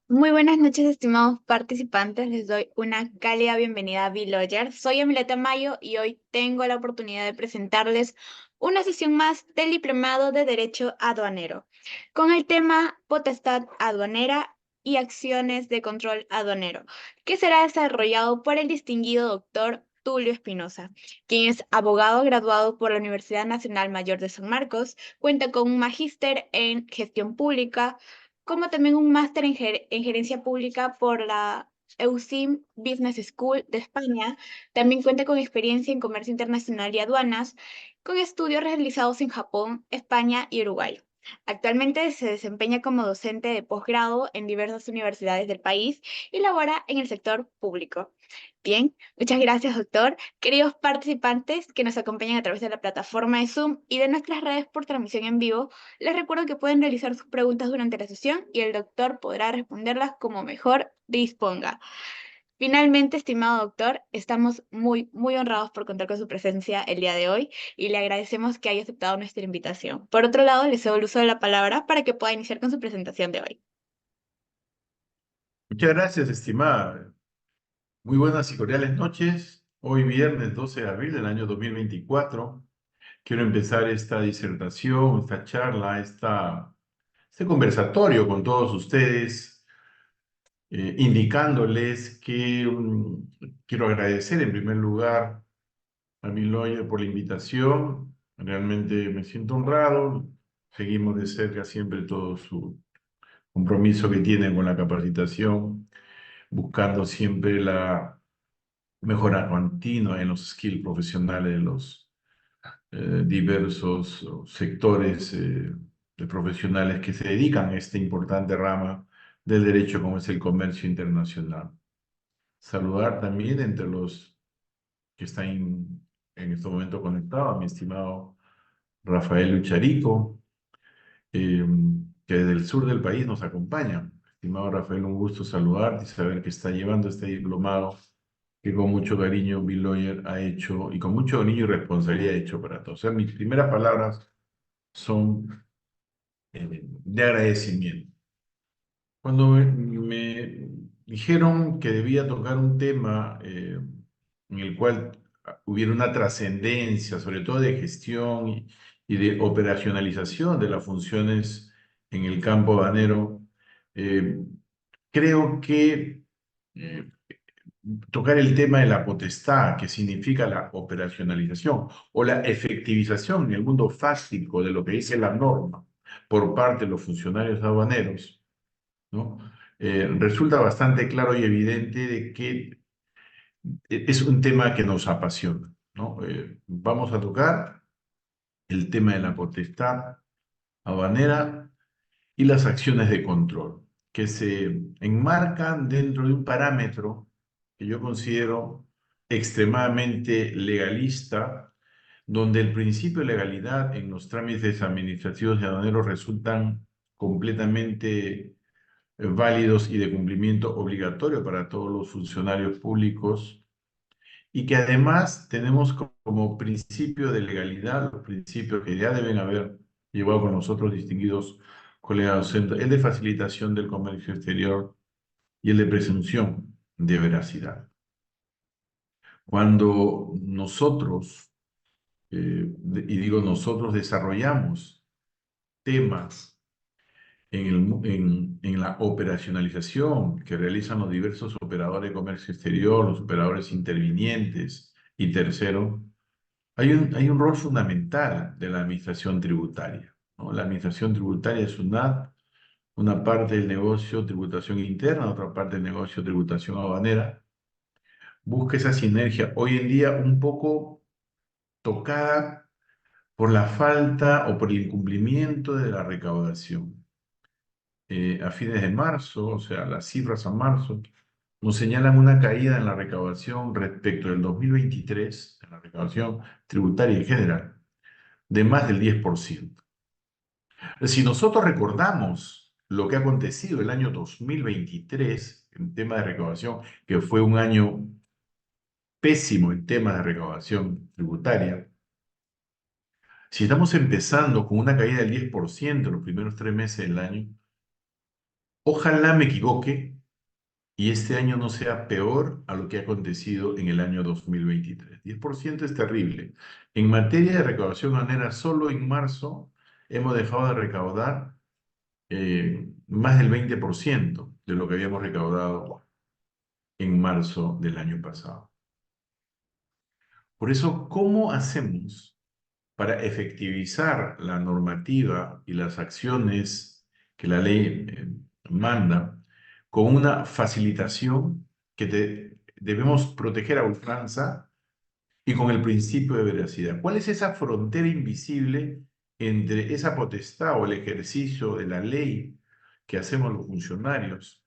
Muy buenas noches, estimados participantes. Les doy una cálida bienvenida a B-Lawyer. Soy Emileta Mayo y hoy tengo la oportunidad de presentarles una sesión más del Diplomado de Derecho Aduanero, con el tema Potestad Aduanera y Acciones de Control Aduanero, que será desarrollado por el distinguido doctor Tulio Espinosa, quien es abogado graduado por la Universidad Nacional Mayor de San Marcos, cuenta con un magíster en gestión pública, como también un máster en gerencia pública por la EUSIM Business School de España. También cuenta con experiencia en comercio internacional y aduanas, con estudios realizados en Japón, España y Uruguay. Actualmente se desempeña como docente de posgrado en diversas universidades del país y labora en el sector público. Bien, muchas gracias, doctor. Queridos participantes que nos acompañan a través de la plataforma de Zoom y de nuestras redes por transmisión en vivo, les recuerdo que pueden realizar sus preguntas durante la sesión y el doctor podrá responderlas como mejor disponga. Finalmente, estimado doctor, estamos muy honrados por contar con su presencia el día de hoy y le agradecemos que haya aceptado nuestra invitación. Por otro lado, le cedo el uso de la palabra para que pueda iniciar con su presentación de hoy. Muchas gracias, estimada. Muy buenas y cordiales noches. Hoy viernes 12 de abril del año 2024. Quiero empezar esta disertación, esta charla, este conversatorio con todos ustedes, indicándoles que quiero agradecer en primer lugar a mi lawyer por la invitación. Realmente me siento honrado. Seguimos de cerca siempre todo su compromiso que tiene con la capacitación, buscando siempre la mejora continua en los skills profesionales de los diversos sectores de profesionales que se dedican a esta importante rama del derecho como es el comercio internacional. Saludar también entre los que están en este momento conectados a mi estimado Rafael Ucharico, eh, que desde el sur del país nos acompaña. Estimado Rafael, un gusto saludarte y saber que está llevando este diplomado que con mucho cariño Bill Lawyer ha hecho y con mucho cariño y responsabilidad ha hecho para todos. O sea, mis primeras palabras son de agradecimiento. Cuando me dijeron que debía tocar un tema en el cual hubiera una trascendencia, sobre todo de gestión y de operacionalización de las funciones en el campo banero, eh, creo que eh, tocar el tema de la potestad, que significa la operacionalización o la efectivización en el mundo fáctico de lo que dice la norma por parte de los funcionarios aduaneros, ¿no? Resulta bastante claro y evidente de que es un tema que nos apasiona, ¿no? Vamos a tocar el tema de la potestad aduanera y las acciones de control, que se enmarcan dentro de un parámetro que yo considero extremadamente legalista, donde el principio de legalidad en los trámites administrativos y aduaneros resultan completamente válidos y de cumplimiento obligatorio para todos los funcionarios públicos, y que además tenemos como principio de legalidad los principios que ya deben haber llevado con nosotros distinguidos colegas docentes, el de facilitación del comercio exterior y el de presunción de veracidad. Cuando nosotros, y digo nosotros, desarrollamos temas en la operacionalización que realizan los diversos operadores de comercio exterior, los operadores intervinientes y terceros, hay un rol fundamental de la administración tributaria, ¿no? La administración tributaria es una parte del negocio tributación interna, otra parte del negocio tributación aduanera. Busca esa sinergia hoy en día un poco tocada por la falta o por el incumplimiento de la recaudación. A fines de marzo, o sea, las cifras a marzo, nos señalan una caída en la recaudación respecto del 2023, en la recaudación tributaria en general, de más del 10%. Si nosotros recordamos lo que ha acontecido el año 2023 en tema de recaudación, que fue un año pésimo en temas de recaudación tributaria, si estamos empezando con una caída del 10% en los primeros 3 meses del año, Ojalá me equivoque y este año no sea peor a lo que ha acontecido en el año 2023. 10% es terrible. En materia de recaudación aduanera, solo en marzo hemos dejado de recaudar más del 20% de lo que habíamos recaudado en marzo del año pasado. Por eso, ¿cómo hacemos para efectivizar la normativa y las acciones que la ley manda con una facilitación que debemos proteger a ultranza y con el principio de veracidad? ¿Cuál es esa frontera invisible entre esa potestad o el ejercicio de la ley que hacemos los funcionarios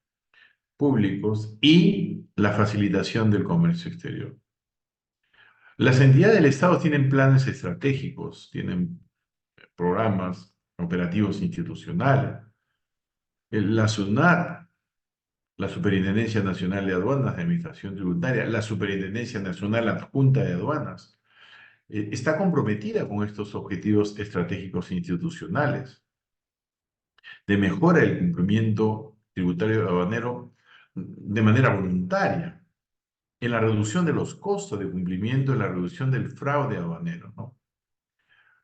públicos y la facilitación del comercio exterior? Las entidades del Estado tienen planes estratégicos, tienen programas operativos institucionales. La SUNAT, la Superintendencia Nacional de Aduanas de Administración Tributaria, la Superintendencia Nacional Adjunta de Aduanas, está comprometida con estos objetivos estratégicos institucionales de mejora del cumplimiento tributario aduanero de manera voluntaria, en la reducción de los costos de cumplimiento, en la reducción del fraude aduanero, ¿no?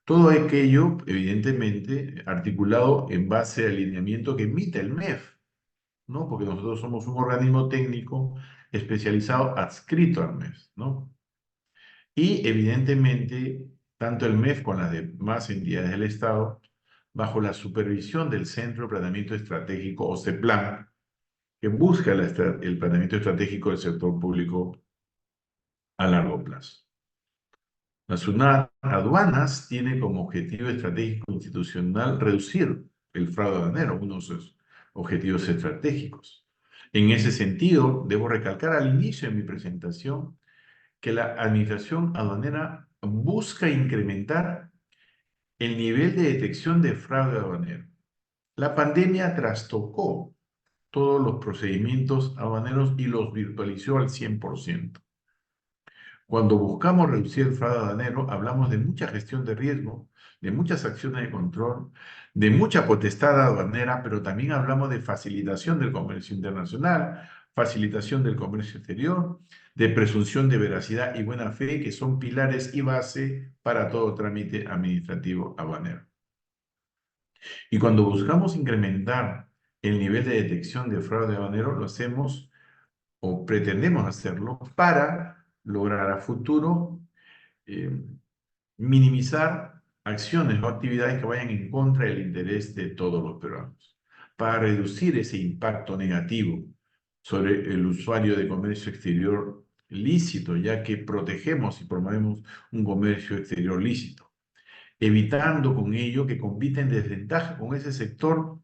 Todo aquello, evidentemente, articulado en base al lineamiento que emite el MEF, ¿no? Porque nosotros somos un organismo técnico especializado adscrito al MEF, ¿no? Y evidentemente, tanto el MEF con las demás entidades del Estado, bajo la supervisión del Centro de Planeamiento Estratégico, o CEPLAN, que busca el planeamiento estratégico del sector público a largo plazo. La SUNAT Aduanas tiene como objetivo estratégico institucional reducir el fraude aduanero, uno de sus objetivos estratégicos. En ese sentido, debo recalcar al inicio de mi presentación que la administración aduanera busca incrementar el nivel de detección de fraude aduanero. La pandemia trastocó todos los procedimientos aduaneros y los virtualizó al 100%. Cuando buscamos reducir el fraude aduanero, hablamos de mucha gestión de riesgo, de muchas acciones de control, de mucha potestad aduanera, pero también hablamos de facilitación del comercio internacional, facilitación del comercio exterior, de presunción de veracidad y buena fe, que son pilares y base para todo trámite administrativo aduanero. Y cuando buscamos incrementar el nivel de detección de fraude aduanero, lo hacemos o pretendemos hacerlo para lograr a futuro eh, minimizar acciones o actividades que vayan en contra del interés de todos los peruanos, para reducir ese impacto negativo sobre el usuario de comercio exterior lícito, ya que protegemos y promovemos un comercio exterior lícito, evitando con ello que compita en desventaja con ese sector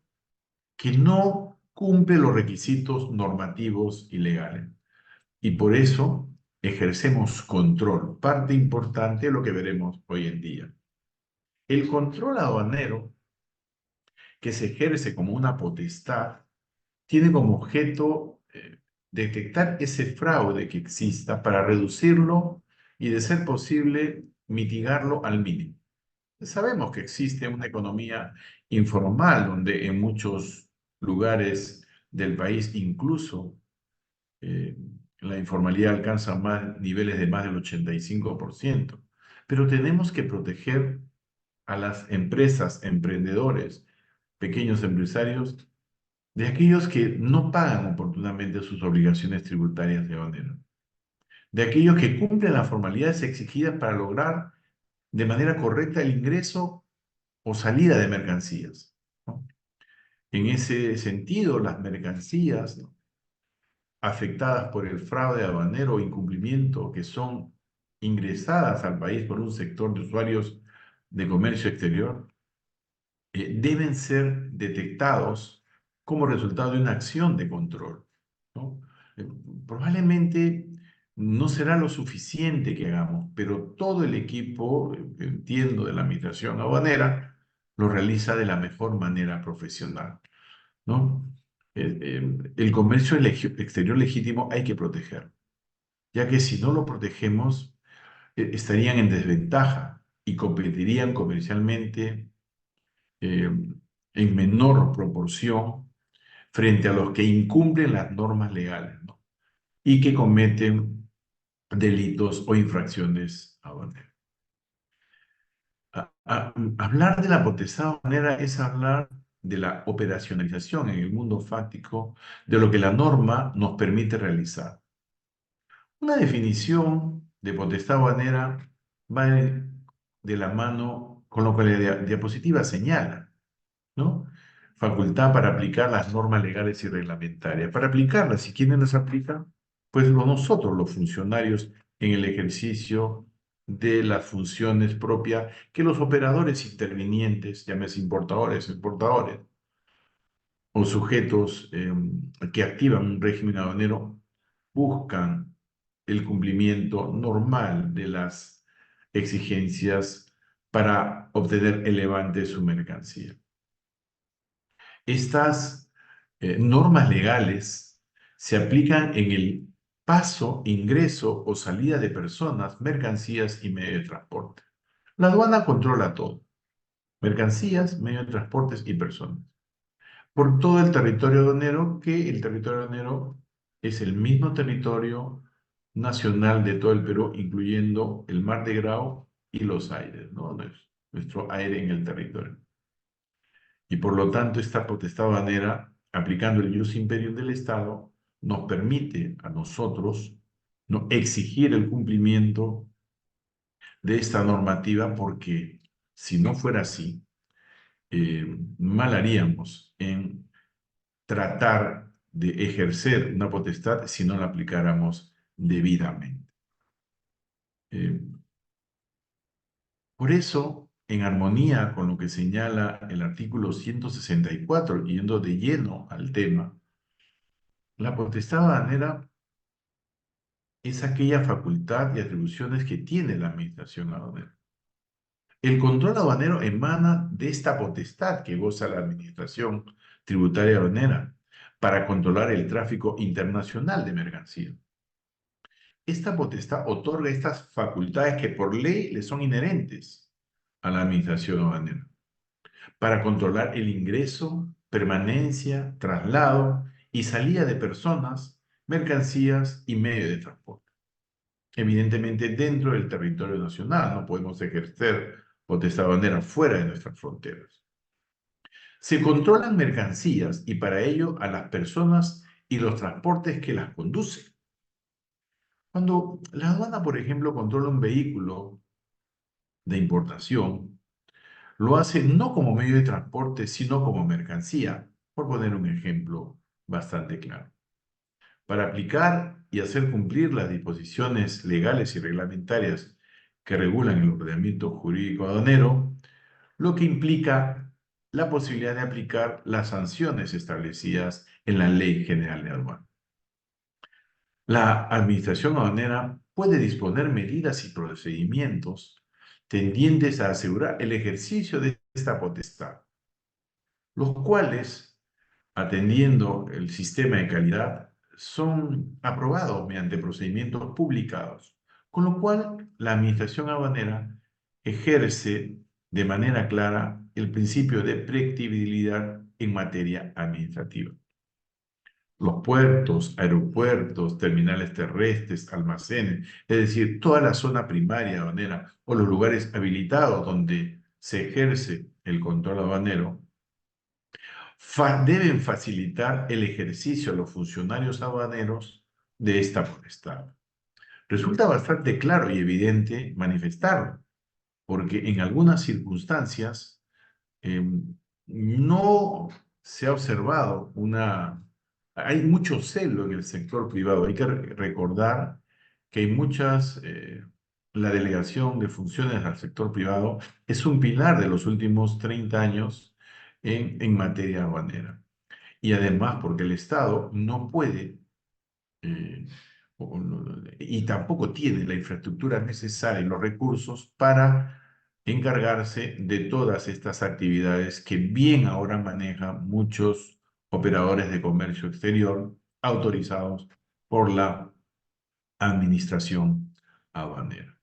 que no cumple los requisitos normativos y legales. Y por eso ejercemos control, parte importante de lo que veremos hoy en día. El control aduanero, que se ejerce como una potestad, tiene como objeto detectar ese fraude que exista para reducirlo y, de ser posible, mitigarlo al mínimo. Sabemos que existe una economía informal donde en muchos lugares del país incluso eh, la informalidad alcanza más niveles de más del 85%. Pero tenemos que proteger a las empresas, emprendedores, pequeños empresarios, de aquellos que no pagan oportunamente sus obligaciones tributarias de aduanero, de aquellos que cumplen las formalidades exigidas para lograr de manera correcta el ingreso o salida de mercancías, ¿no? En ese sentido, las mercancías, ¿no?, afectadas por el fraude aduanero o incumplimiento que son ingresadas al país por un sector de usuarios de comercio exterior, deben ser detectados como resultado de una acción de control, ¿no? Eh, Probablemente no será lo suficiente que hagamos, pero todo el equipo, entiendo, de la administración aduanera, lo realiza de la mejor manera profesional, ¿no? El comercio exterior legítimo hay que proteger, ya que si no lo protegemos, estarían en desventaja y competirían comercialmente en menor proporción frente a los que incumplen las normas legales, ¿no? Y que cometen delitos o infracciones aduaneras. Hablar de la potestad aduanera es hablar de la operacionalización en el mundo fáctico de lo que la norma nos permite realizar. Una definición de potestad aduanera va de la mano con lo que la diapositiva señala, ¿no? Facultad para aplicar las normas legales y reglamentarias. Para aplicarlas, ¿y quiénes las aplican? Pues nosotros, los funcionarios, en el ejercicio de las funciones propias que los operadores intervinientes, llámese importadores, exportadores, o sujetos que activan un régimen aduanero, buscan el cumplimiento normal de las exigencias para obtener el levante de su mercancía. Estas normas legales se aplican en el paso, ingreso o salida de personas, mercancías y medios de transporte. La aduana controla todo: mercancías, medios de transportes y personas, por todo el territorio aduanero, que el territorio aduanero es el mismo territorio nacional de todo el Perú, incluyendo el Mar de Grau y los aires, ¿no? Nuestro aire en el territorio. Y por lo tanto, esta potestad aduanera, aplicando el ius imperium del Estado, nos permite a nosotros, ¿no?, exigir el cumplimiento de esta normativa, porque si no fuera así, mal haríamos en tratar de ejercer una potestad si no la aplicáramos debidamente. Eh, por eso, en armonía con lo que señala el artículo 164, yendo de lleno al tema, la potestad aduanera es aquella facultad y atribuciones que tiene la administración aduanera. El control aduanero emana de esta potestad que goza la administración tributaria aduanera para controlar el tráfico internacional de mercancías. Esta potestad otorga estas facultades que por ley le son inherentes a la administración aduanera para controlar el ingreso, permanencia, traslado y salida de personas, mercancías y medios de transporte. Evidentemente, dentro del territorio nacional no podemos ejercer potestad aduanera fuera de nuestras fronteras. Se controlan mercancías y para ello a las personas y los transportes que las conducen. Cuando la aduana, por ejemplo, controla un vehículo de importación, lo hace no como medio de transporte, sino como mercancía, por poner un ejemplo bastante claro. Para aplicar y hacer cumplir las disposiciones legales y reglamentarias que regulan el ordenamiento jurídico aduanero, lo que implica la posibilidad de aplicar las sanciones establecidas en la Ley General de Aduanas. La administración aduanera puede disponer medidas y procedimientos tendientes a asegurar el ejercicio de esta potestad, los cuales, atendiendo el sistema de calidad, son aprobados mediante procedimientos publicados, con lo cual la administración aduanera ejerce de manera clara el principio de predictibilidad en materia administrativa. Los puertos, aeropuertos, terminales terrestres, almacenes, es decir, toda la zona primaria aduanera o los lugares habilitados donde se ejerce el control aduanero, deben facilitar el ejercicio a los funcionarios aduaneros de esta potestad. Resulta bastante claro y evidente manifestarlo, porque en algunas circunstancias no se ha observado una... Hay mucho celo en el sector privado. Hay que recordar que hay muchas... la delegación de funciones al sector privado es un pilar de los últimos 30 años en materia aduanera. Y además porque el Estado no puede eh, y tampoco tiene la infraestructura necesaria y los recursos para encargarse de todas estas actividades que bien ahora manejan muchos operadores de comercio exterior autorizados por la administración aduanera.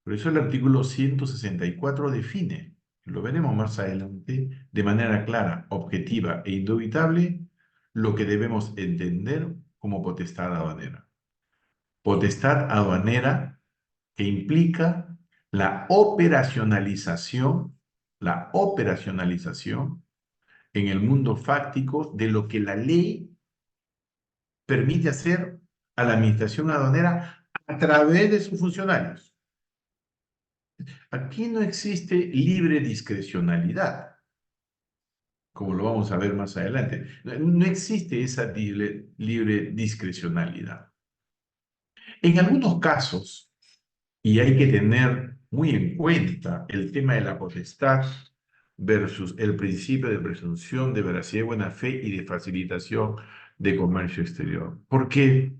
Por eso el artículo 164 define, lo veremos más adelante, de manera clara, objetiva e indubitable, lo que debemos entender como potestad aduanera. Potestad aduanera que implica la operacionalización en el mundo fáctico de lo que la ley permite hacer a la administración aduanera a través de sus funcionarios. Aquí no existe libre discrecionalidad, como lo vamos a ver más adelante. No existe esa libre discrecionalidad. En algunos casos, y hay que tener muy en cuenta el tema de la potestad versus el principio de presunción de veracidad y buena fe y de facilitación de comercio exterior. Porque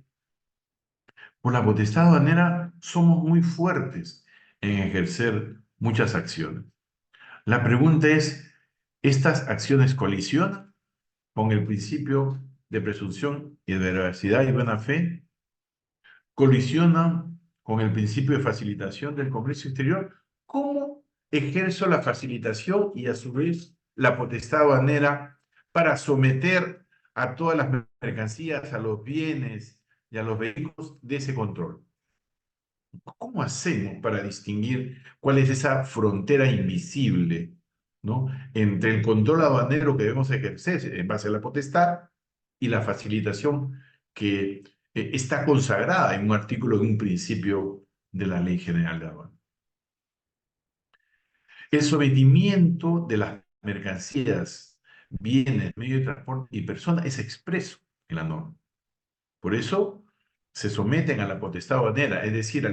por la potestad aduanera somos muy fuertes en ejercer muchas acciones. La pregunta es, ¿estas acciones colisionan con el principio de presunción y de veracidad y buena fe? ¿Colisionan con el principio de facilitación del comercio exterior? ¿Cómo ejerzo la facilitación y a su vez la potestad aduanera para someter a todas las mercancías, a los bienes y a los vehículos de ese control? ¿Cómo hacemos para distinguir cuál es esa frontera invisible, ¿no?, entre el control aduanero que debemos ejercer en base a la potestad y la facilitación que está consagrada en un artículo de un principio de la Ley General de Aduanas? El sometimiento de las mercancías, bienes, medios de transporte y personas es expreso en la norma. Por eso se someten a la potestad aduanera, es decir, a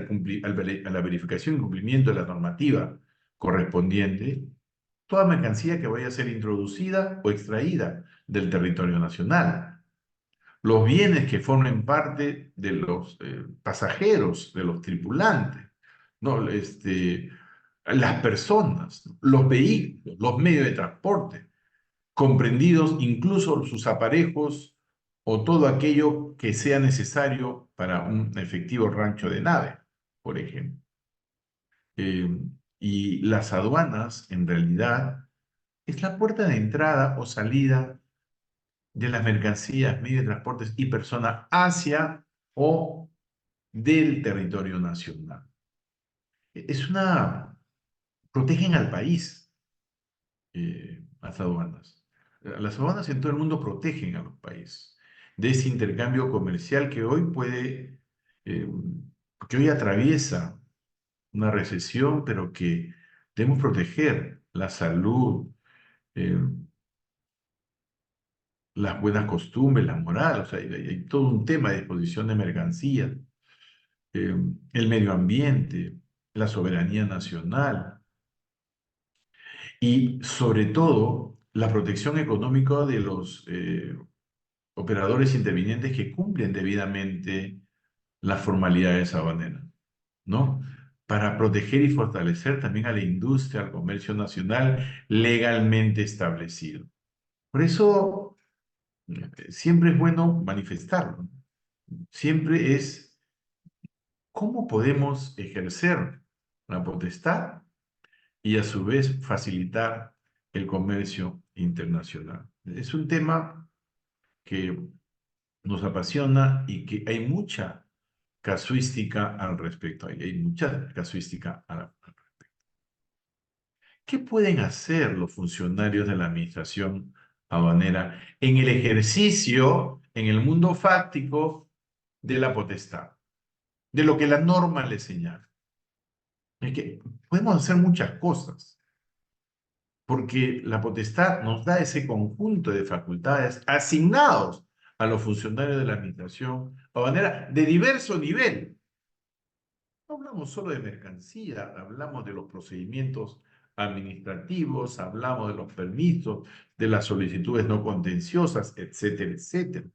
la verificación y cumplimiento de la normativa correspondiente, toda mercancía que vaya a ser introducida o extraída del territorio nacional. Los bienes que formen parte de los pasajeros, de los tripulantes, ¿no? Las personas, los vehículos, los medios de transporte, comprendidos incluso sus aparejos o todo aquello que sea necesario para un efectivo rancho de nave, por ejemplo. Eh, y las aduanas, en realidad, es la puerta de entrada o salida de las mercancías, medios de transportes y personas hacia o del territorio nacional. Es una... protegen al país, las aduanas. Las aduanas en todo el mundo protegen a los países de ese intercambio comercial eh, que hoy atraviesa una recesión, pero que debemos proteger la salud, eh, las buenas costumbres, la moral, o sea, hay todo un tema de disposición de mercancías, eh, el medio ambiente, la soberanía nacional y sobre todo la protección económica de los operadores intervinientes que cumplen debidamente las formalidades aduaneras, ¿no? Para proteger y fortalecer también a la industria, al comercio nacional legalmente establecido. Por eso, siempre es bueno manifestarlo. Siempre es cómo podemos ejercer la potestad y a su vez facilitar el comercio internacional. Es un tema que nos apasiona y que hay mucha casuística al respecto. Hay mucha casuística al respecto. ¿Qué pueden hacer los funcionarios de la administración aduanera en el ejercicio, en el mundo fáctico de la potestad, de lo que la norma les señala? Es que podemos hacer muchas cosas, porque la potestad nos da ese conjunto de facultades asignados a los funcionarios de la administración aduanera de diverso nivel. No hablamos solo de mercancía, hablamos de los procedimientos administrativos, hablamos de los permisos, de las solicitudes no contenciosas, etcétera, etcétera.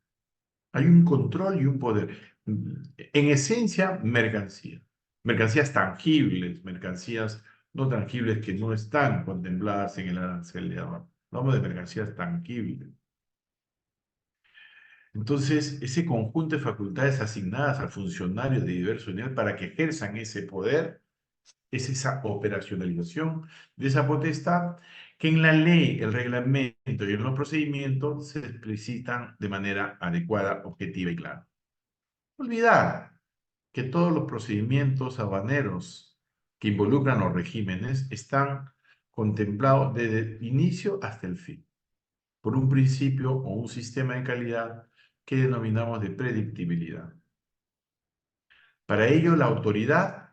Hay un control y un poder. En esencia, mercancía. Mercancías tangibles, mercancías no tangibles que no están contempladas en el arancel de aduana. Hablamos de mercancías tangibles. Entonces, ese conjunto de facultades asignadas a funcionarios de diverso nivel para que ejerzan ese poder es esa operacionalización de esa potestad que en la ley, el reglamento y en los procedimientos se explicitan de manera adecuada, objetiva y clara. Olvidar que todos los procedimientos aduaneros que involucran los regímenes están contemplados desde el inicio hasta el fin, por un principio o un sistema de calidad que denominamos de predictibilidad. Para ello, la autoridad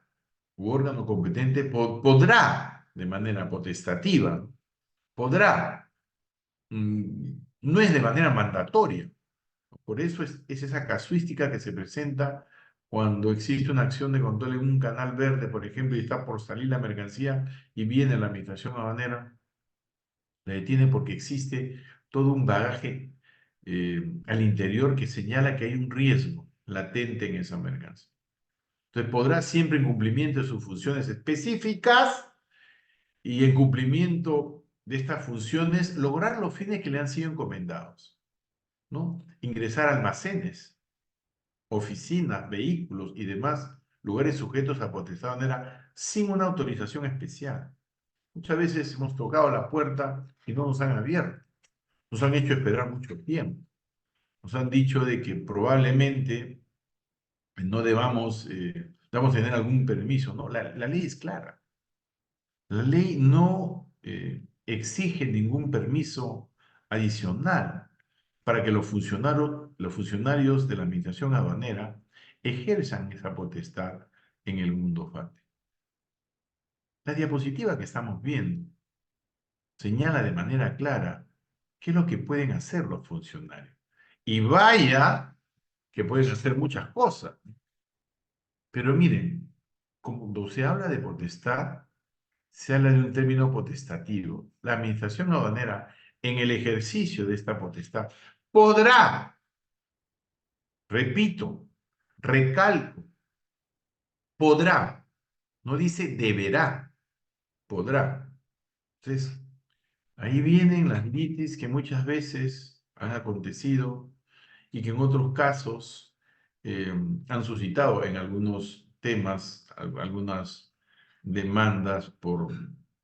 u órgano competente podrá, de manera potestativa, podrá, no es de manera mandatoria. Por eso es esa casuística que se presenta cuando existe una acción de control en un canal verde, por ejemplo, y está por salir la mercancía y viene la administración aduanera, la detiene porque existe todo un bagaje al interior que señala que hay un riesgo latente en esa mercancía. Entonces podrá siempre en cumplimiento de sus funciones específicas y en cumplimiento de estas funciones lograr los fines que le han sido encomendados, ¿no? Ingresar a almacenes, oficinas, vehículos y demás lugares sujetos a potestad aduanera sin una autorización especial. Muchas veces hemos tocado la puerta y no nos han abierto. Nos han hecho esperar mucho tiempo. Nos han dicho de que probablemente no debamos tener algún permiso. No, la ley es clara. La ley no exige ningún permiso adicional para que los funcionarios de la administración aduanera ejerzan esa potestad en el mundo fáctico. La diapositiva que estamos viendo señala de manera clara qué es lo que pueden hacer los funcionarios. Y vaya que pueden hacer muchas cosas. Pero miren, cuando se habla de potestad, se habla de un término potestativo. La administración aduanera, en el ejercicio de esta potestad, podrá, repito, recalco, podrá, no dice deberá, podrá. Entonces, ahí vienen las litis que muchas veces han acontecido y que en otros casos han suscitado en algunos temas, algunas demandas por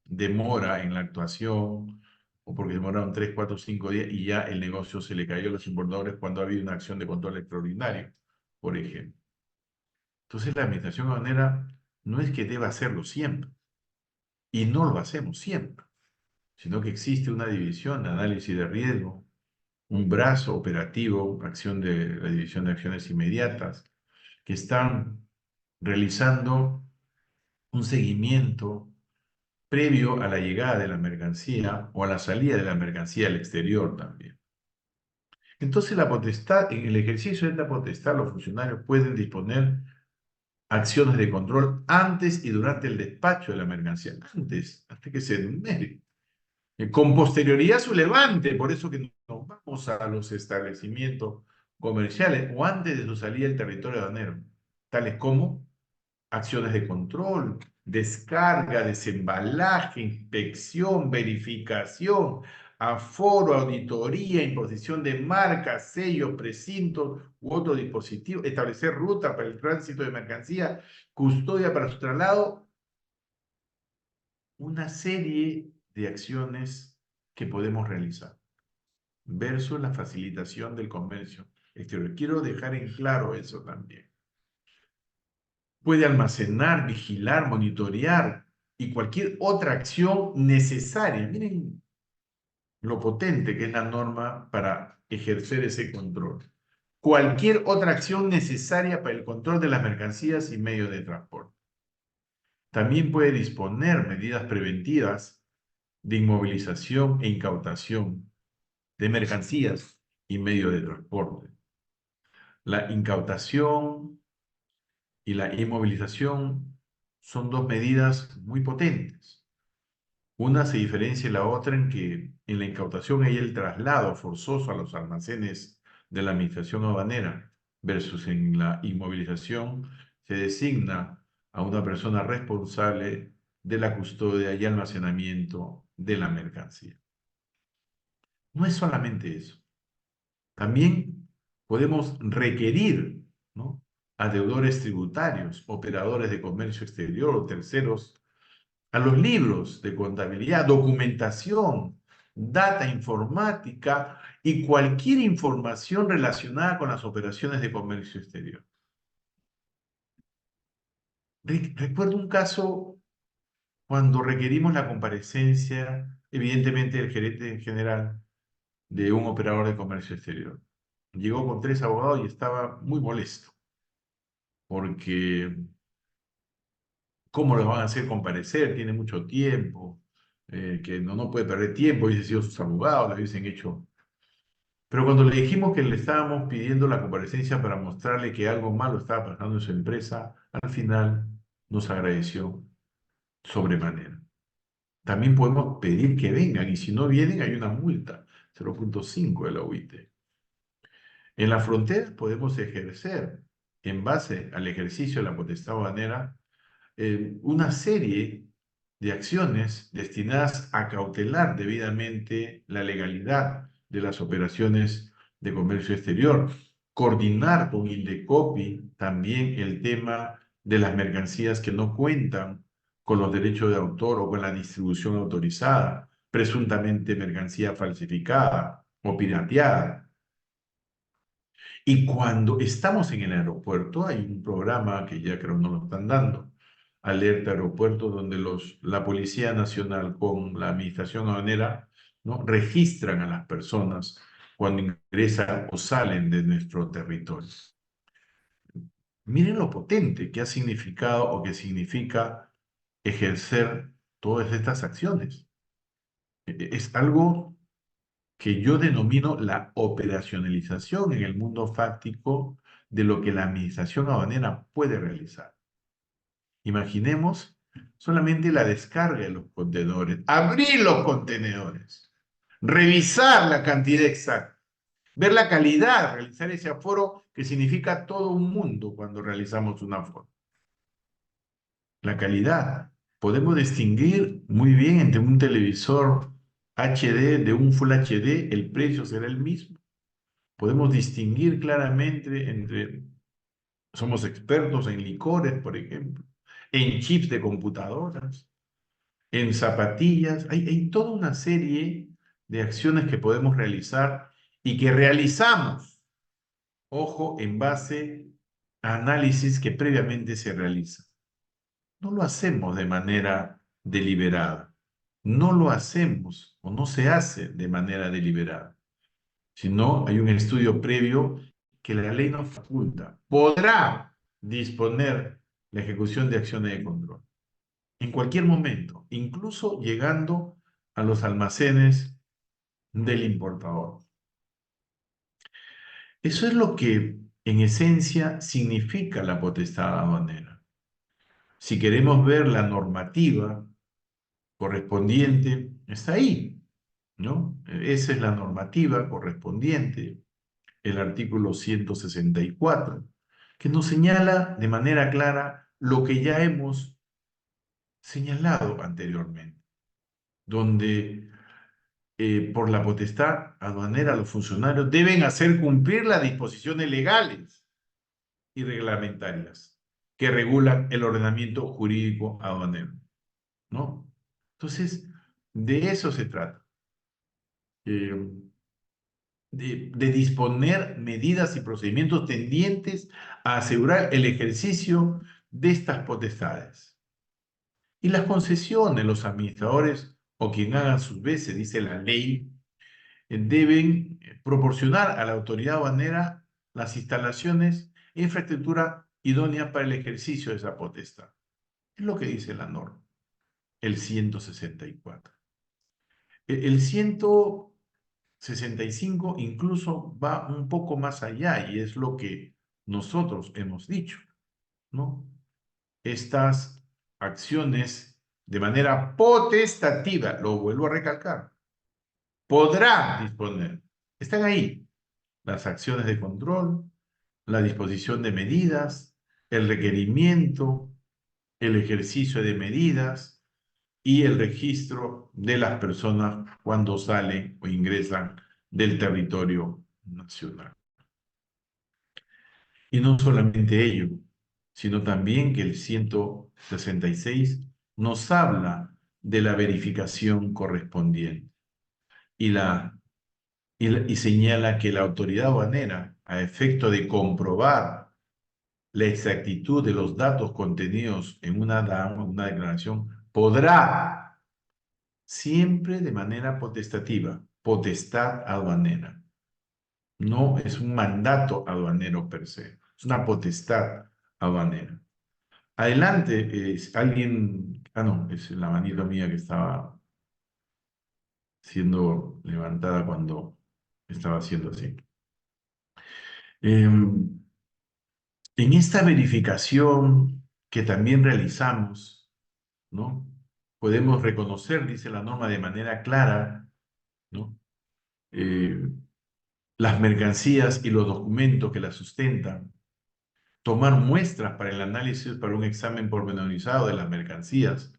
demora en la actuación o porque demoraron 3, 4, 5 días y ya el negocio se le cayó a los importadores cuando ha habido una acción de control extraordinario, por ejemplo. Entonces la administración aduanera no es que deba hacerlo siempre y no lo hacemos siempre, sino que existe una división de análisis de riesgo, un brazo operativo, acción de la División de Acciones Inmediatas, que están realizando un seguimiento previo a la llegada de la mercancía o a la salida de la mercancía al exterior también. Entonces, la potestad, en el ejercicio de esta potestad, los funcionarios pueden disponer acciones de control antes y durante el despacho de la mercancía, antes que se enumere. Con posterioridad a su levante, por eso que nos vamos a los establecimientos comerciales o antes de su salida del territorio aduanero, tales como acciones de control, descarga, desembalaje, inspección, verificación, aforo, auditoría, imposición de marcas, sellos, precintos u otro dispositivo, establecer ruta para el tránsito de mercancía, custodia para su traslado, una serie de acciones que podemos realizar versus la facilitación del comercio exterior. Quiero dejar en claro eso también. Puede almacenar, vigilar, monitorear y cualquier otra acción necesaria. Miren lo potente que es la norma para ejercer ese control. Cualquier otra acción necesaria para el control de las mercancías y medios de transporte. También puede disponer medidas preventivas de inmovilización e incautación de mercancías y medios de transporte. La incautación y la inmovilización son dos medidas muy potentes. Una se diferencia de la otra en que en la incautación hay el traslado forzoso a los almacenes de la administración aduanera, versus en la inmovilización se designa a una persona responsable de la custodia y almacenamiento de la mercancía. No es solamente eso. También podemos requerir, ¿no?, a deudores tributarios, operadores de comercio exterior o terceros a los libros de contabilidad, documentación, data informática y cualquier información relacionada con las operaciones de comercio exterior. Recuerdo un caso cuando requerimos la comparecencia, evidentemente, del gerente general de un operador de comercio exterior. Llegó con 3 abogados y estaba muy molesto porque ¿cómo lo van a hacer comparecer? Tiene mucho tiempo, que no puede perder tiempo, hubiesen sido sus abogados, le hubiesen hecho. Pero cuando le dijimos que le estábamos pidiendo la comparecencia para mostrarle que algo malo estaba pasando en su empresa, al final nos agradeció sobremanera. También podemos pedir que vengan y si no vienen hay una multa, 0,5 de la UIT. En la frontera podemos ejercer, en base al ejercicio de la potestad aduanera, una serie de acciones destinadas a cautelar debidamente la legalidad de las operaciones de comercio exterior, coordinar con Indecopi también el tema de las mercancías que no cuentan con los derechos de autor o con la distribución autorizada, presuntamente mercancía falsificada o pirateada. Y cuando estamos en el aeropuerto, hay un programa que ya creo no lo están dando, Alerta Aeropuerto, donde la Policía Nacional con la Administración Aduanera, ¿no?, registran a las personas cuando ingresan o salen de nuestro territorio. Miren lo potente que ha significado o que significa ejercer todas estas acciones. Es algo que yo denomino la operacionalización en el mundo fáctico de lo que la administración aduanera puede realizar. Imaginemos solamente la descarga de los contenedores, abrir los contenedores, revisar la cantidad exacta, ver la calidad, realizar ese aforo que significa todo un mundo cuando realizamos un aforo. La calidad. Podemos distinguir muy bien entre un televisor HD de un Full HD, el precio será el mismo. Podemos distinguir claramente entre, somos expertos en licores, por ejemplo, en chips de computadoras, en zapatillas. Hay toda una serie de acciones que podemos realizar y que realizamos, ojo, en base a análisis que previamente se realizan. No lo hacemos de manera deliberada. No lo hacemos o no se hace de manera deliberada. Si no, hay un estudio previo que la ley nos faculta. Podrá disponer la ejecución de acciones de control en cualquier momento, incluso llegando a los almacenes del importador. Eso es lo que en esencia significa la potestad aduanera. Si queremos ver la normativa correspondiente, está ahí, ¿no? Esa es la normativa correspondiente, el artículo 164, que nos señala de manera clara lo que ya hemos señalado anteriormente, donde por la potestad aduanera los funcionarios deben hacer cumplir las disposiciones legales y reglamentarias que regulan el ordenamiento jurídico aduanero, ¿no? Entonces, de eso se trata. Eh, de disponer medidas y procedimientos tendientes a asegurar el ejercicio de estas potestades. Y las concesiones, los administradores o quien hagan sus veces, dice la ley, deben proporcionar a la autoridad aduanera las instalaciones e infraestructura idónea para el ejercicio de esa potestad. Es lo que dice la norma, el 164. El 165 incluso va un poco más allá y es lo que nosotros hemos dicho, ¿no? Estas acciones de manera potestativa, lo vuelvo a recalcar, podrá disponer, están ahí, las acciones de control, la disposición de medidas, el requerimiento, el ejercicio de medidas y el registro de las personas cuando salen o ingresan del territorio nacional. Y no solamente ello, sino también que el 166 nos habla de la verificación correspondiente y señala que la autoridad aduanera, a efecto de comprobar la exactitud de los datos contenidos en una declaración, podrá, siempre de manera potestativa, potestad aduanera. No es un mandato aduanero per se, es una potestad aduanera. Adelante, alguien, no, es la manito mía que estaba siendo levantada cuando estaba haciendo así. En esta verificación que también realizamos, ¿no? Podemos reconocer, dice la norma, de manera clara, ¿no? Eh, las mercancías y los documentos que las sustentan, tomar muestras para el análisis para un examen pormenorizado de las mercancías,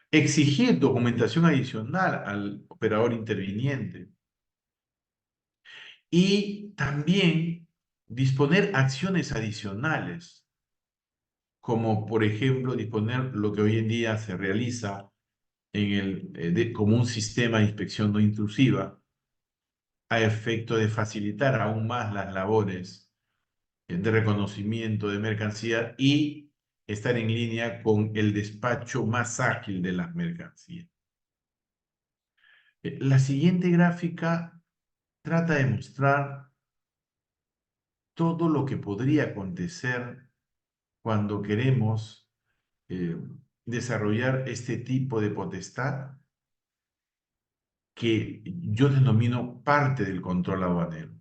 exigir documentación adicional al operador interviniente y también disponer acciones adicionales, como por ejemplo disponer lo que hoy en día se realiza como un sistema de inspección no intrusiva a efecto de facilitar aún más las labores de reconocimiento de mercancía y estar en línea con el despacho más ágil de las mercancías. La siguiente gráfica trata de mostrar todo lo que podría acontecer cuando queremos desarrollar este tipo de potestad que yo denomino parte del control aduanero.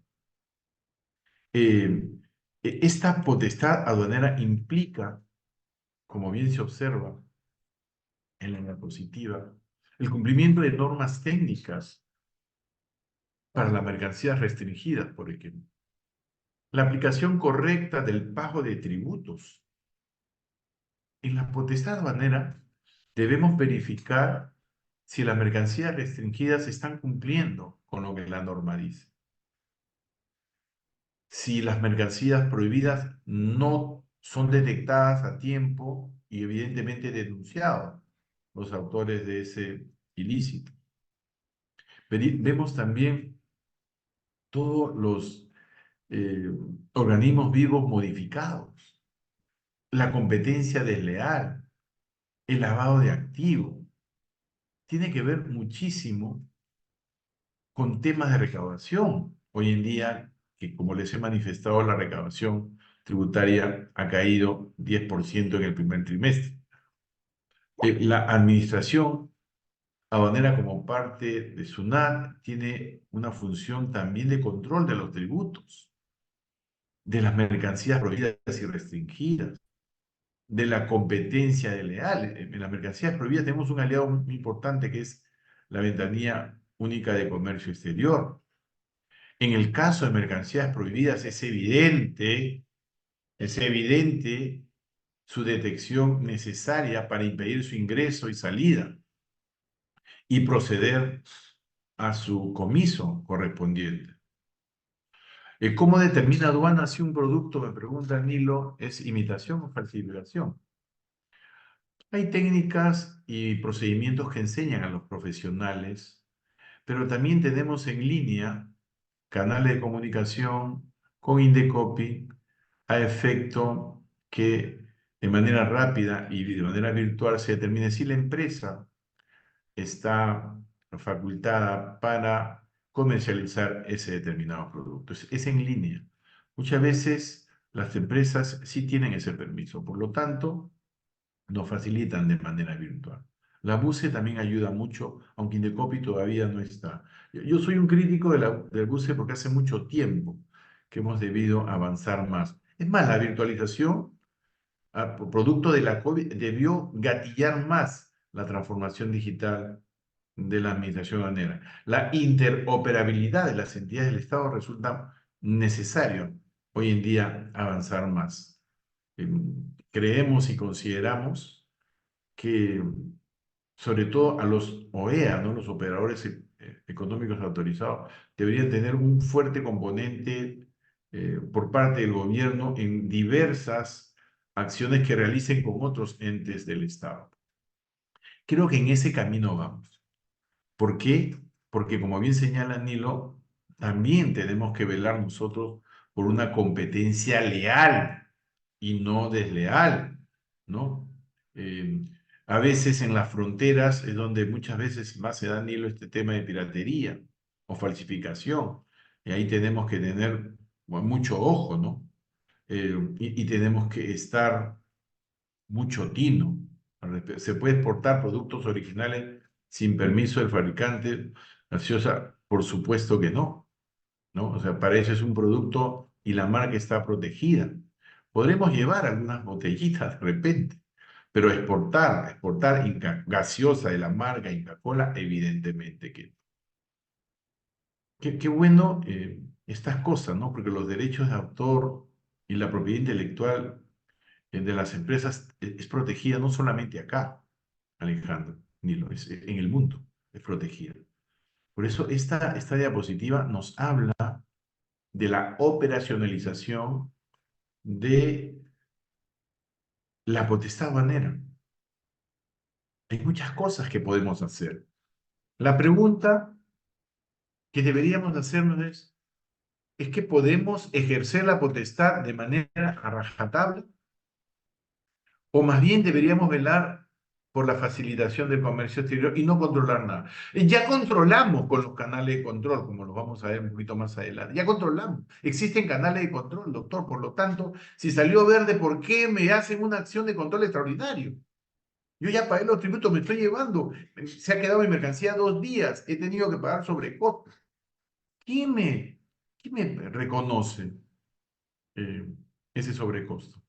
Esta potestad aduanera implica, como bien se observa en la diapositiva, el cumplimiento de normas técnicas para las mercancías restringidas, por ejemplo, la aplicación correcta del pago de tributos. En la potestad aduanera debemos verificar si las mercancías restringidas están cumpliendo con lo que la norma dice. Si las mercancías prohibidas no son detectadas a tiempo y evidentemente denunciados los autores de ese ilícito. Vemos también todos los organismos vivos modificados, la competencia desleal, el lavado de activos. Tiene que ver muchísimo con temas de recaudación. Hoy en día, que como les he manifestado, la recaudación tributaria ha caído 10% en el primer trimestre. La administración aduanera como parte de SUNAT tiene una función también de control de los tributos, de las mercancías prohibidas y restringidas, de la competencia desleal. En las mercancías prohibidas tenemos un aliado muy importante que es la ventanilla única de comercio exterior. En el caso de mercancías prohibidas es evidente su detección necesaria para impedir su ingreso y salida y proceder a su comiso correspondiente. ¿Cómo determina aduana si un producto, me pregunta Nilo, es imitación o falsificación? Hay técnicas y procedimientos que enseñan a los profesionales, pero también tenemos en línea canales de comunicación con Indecopi a efecto que de manera rápida y de manera virtual se determine si la empresa está facultada para comercializar ese determinado producto. Es en línea. Muchas veces las empresas sí tienen ese permiso, por lo tanto, nos facilitan de manera virtual. La BUCE también ayuda mucho, aunque Indecopi todavía no está. Yo soy un crítico del BUCE porque hace mucho tiempo que hemos debido avanzar más. Es más, la virtualización, producto de la COVID, debió gatillar más la transformación digital de la administración aduanera. La interoperabilidad de las entidades del Estado resulta necesario hoy en día avanzar más. Creemos y consideramos que, sobre todo a los OEA, ¿no? Los operadores económicos autorizados, deberían tener un fuerte componente por parte del gobierno en diversas acciones que realicen con otros entes del Estado. Creo que en ese camino vamos. ¿Por qué? Porque como bien señala Nilo, también tenemos que velar nosotros por una competencia leal y no desleal, ¿no? Eh, a veces en las fronteras es donde muchas veces más se da, Nilo, este tema de piratería o falsificación. Y ahí tenemos que tener bueno, mucho ojo, ¿no? Y tenemos que estar mucho tino. Se puede exportar productos originales sin permiso del fabricante, gaseosa, por supuesto que no, ¿no? O sea, para eso es un producto y la marca está protegida. Podremos llevar algunas botellitas de repente, pero exportar gaseosa de la marca Inca Kola, evidentemente que no. Qué bueno estas cosas, ¿no? Porque los derechos de autor y la propiedad intelectual de las empresas es protegida no solamente acá, Alejandro, Nilo, es en el mundo, es protegida. Por eso esta diapositiva nos habla de la operacionalización de la potestad aduanera. Hay muchas cosas que podemos hacer. La pregunta que deberíamos hacernos ¿es que podemos ejercer la potestad de manera a rajatabla? ¿O más bien deberíamos velar por la facilitación del comercio exterior y no controlar nada? Ya controlamos con los canales de control, como los vamos a ver un poquito más adelante. Ya controlamos. Existen canales de control, doctor. Por lo tanto, si salió verde, ¿por qué me hacen una acción de control extraordinario? Yo ya pagué los tributos, me estoy llevando. Se ha quedado mi mercancía 2 días. He tenido que pagar sobrecostos. ¿Quién me, quién me reconoce eh, ese sobrecosto?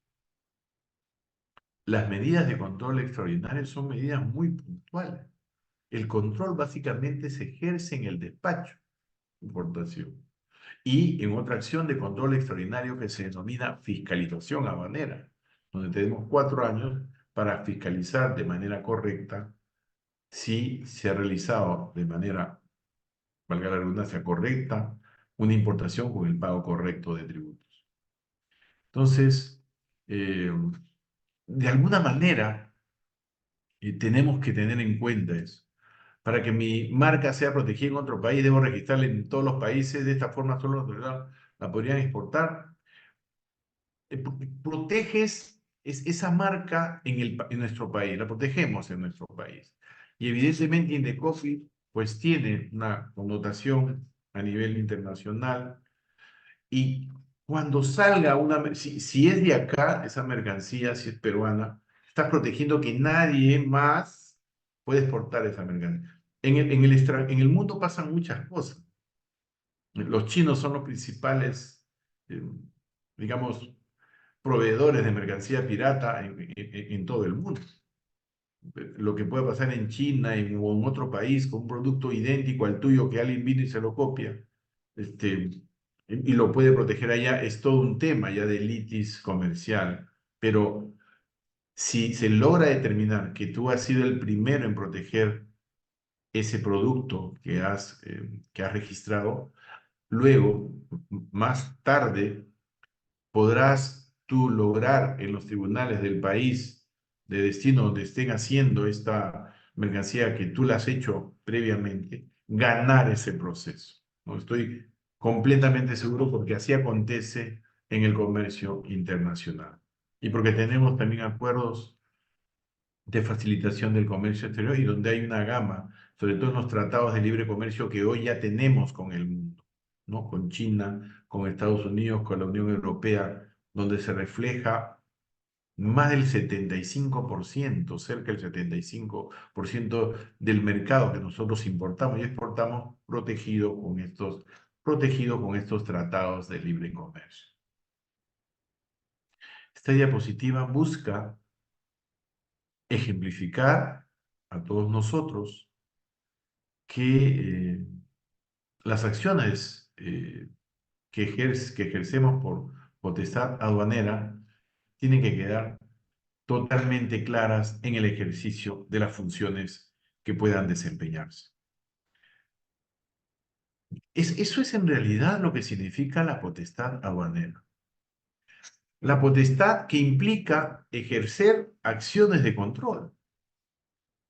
Las medidas de control extraordinario son medidas muy puntuales. El control básicamente se ejerce en el despacho de importación y en otra acción de control extraordinario que se denomina fiscalización aduanera, donde tenemos 4 años para fiscalizar de manera correcta si se ha realizado de manera, valga la redundancia, correcta una importación con el pago correcto de tributos. Entonces, eh, de alguna manera, tenemos que tener en cuenta eso. Para que mi marca sea protegida en otro país, debo registrarla en todos los países. De esta forma, solo los la podrían exportar. Proteges esa marca en nuestro país, la protegemos en nuestro país. Y evidentemente Indecopi pues tiene una connotación a nivel internacional y cuando salga si es de acá, esa mercancía, si es peruana, estás protegiendo que nadie más puede exportar esa mercancía. En el mundo pasan muchas cosas. Los chinos son los principales, eh, digamos, proveedores de mercancía pirata en todo el mundo. Lo que puede pasar en China o en otro país con un producto idéntico al tuyo que alguien vino y se lo copia, y lo puede proteger allá, es todo un tema ya de litis comercial. Pero si se logra determinar que tú has sido el primero en proteger ese producto que has registrado, luego, más tarde, podrás tú lograr en los tribunales del país de destino donde estén haciendo esta mercancía que tú la has hecho previamente, ganar ese proceso. ¿No? Estoy completamente seguro porque así acontece en el comercio internacional. Y porque tenemos también acuerdos de facilitación del comercio exterior y donde hay una gama, sobre todo en los tratados de libre comercio que hoy ya tenemos con el mundo, ¿no? Con China, con Estados Unidos, con la Unión Europea, donde se refleja más del 75%, cerca del 75% del mercado que nosotros importamos y exportamos protegido con estos tratados de libre comercio. Esta diapositiva busca ejemplificar a todos nosotros que las acciones que ejercemos por potestad aduanera tienen que quedar totalmente claras en el ejercicio de las funciones que puedan desempeñarse. Eso es en realidad lo que significa la potestad aduanera. La potestad que implica ejercer acciones de control.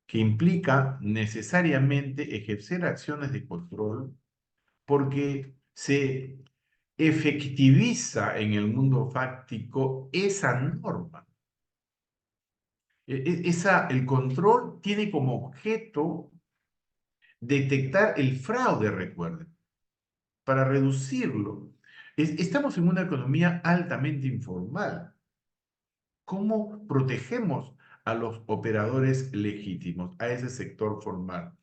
que implica necesariamente ejercer acciones de control porque se efectiviza en el mundo fáctico esa norma. El control tiene como objeto detectar el fraude, recuerden, para reducirlo. Estamos en una economía altamente informal. ¿Cómo protegemos a los operadores legítimos, a ese sector formal?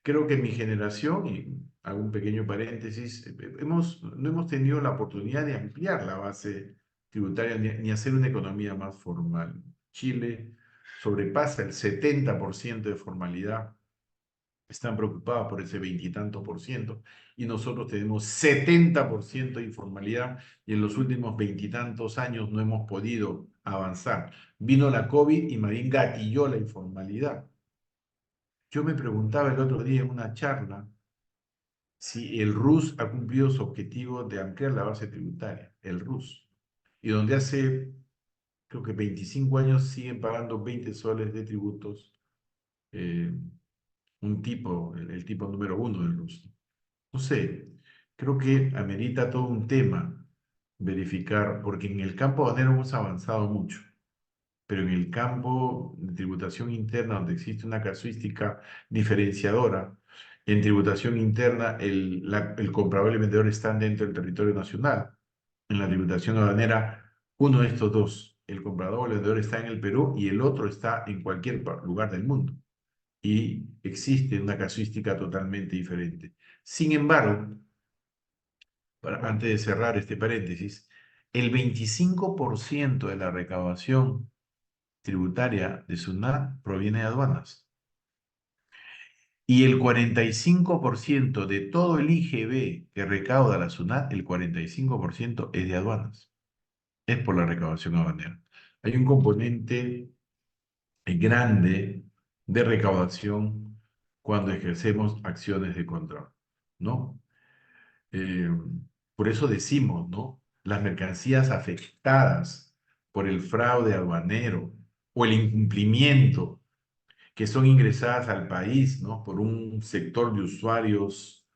Creo que mi generación, y hago un pequeño paréntesis, no hemos tenido la oportunidad de ampliar la base tributaria ni hacer una economía más formal. Chile sobrepasa el 70% de formalidad, están preocupados por ese veintitantos por ciento, y nosotros tenemos 70% de informalidad, y en los últimos veintitantos años no hemos podido avanzar. Vino la COVID y más bien gatilló la informalidad. Yo me preguntaba el otro día en una charla si el RUS ha cumplido su objetivo de ampliar la base tributaria, el RUS, y donde hace, creo que 25 años siguen pagando 20 soles de tributos, eh, un tipo, el tipo número uno del RUS. No sé, creo que amerita todo un tema verificar, porque en el campo aduanero hemos avanzado mucho, pero en el campo de tributación interna, donde existe una casuística diferenciadora, en tributación interna el comprador y el vendedor están dentro del territorio nacional. En la tributación aduanera, uno de estos dos, el comprador o el vendedor, está en el Perú y el otro está en cualquier lugar del mundo. Y existe una casuística totalmente diferente. Sin embargo, antes de cerrar este paréntesis, el 25% de la recaudación tributaria de SUNAT proviene de aduanas. Y el 45% de todo el IGB que recauda la SUNAT, el 45% es de aduanas. Es por la recaudación aduanera. Hay un componente grande de recaudación cuando ejercemos acciones de control, ¿no? Eh, por eso decimos, ¿no? Las mercancías afectadas por el fraude aduanero o el incumplimiento que son ingresadas al país, ¿no? Por un sector de usuarios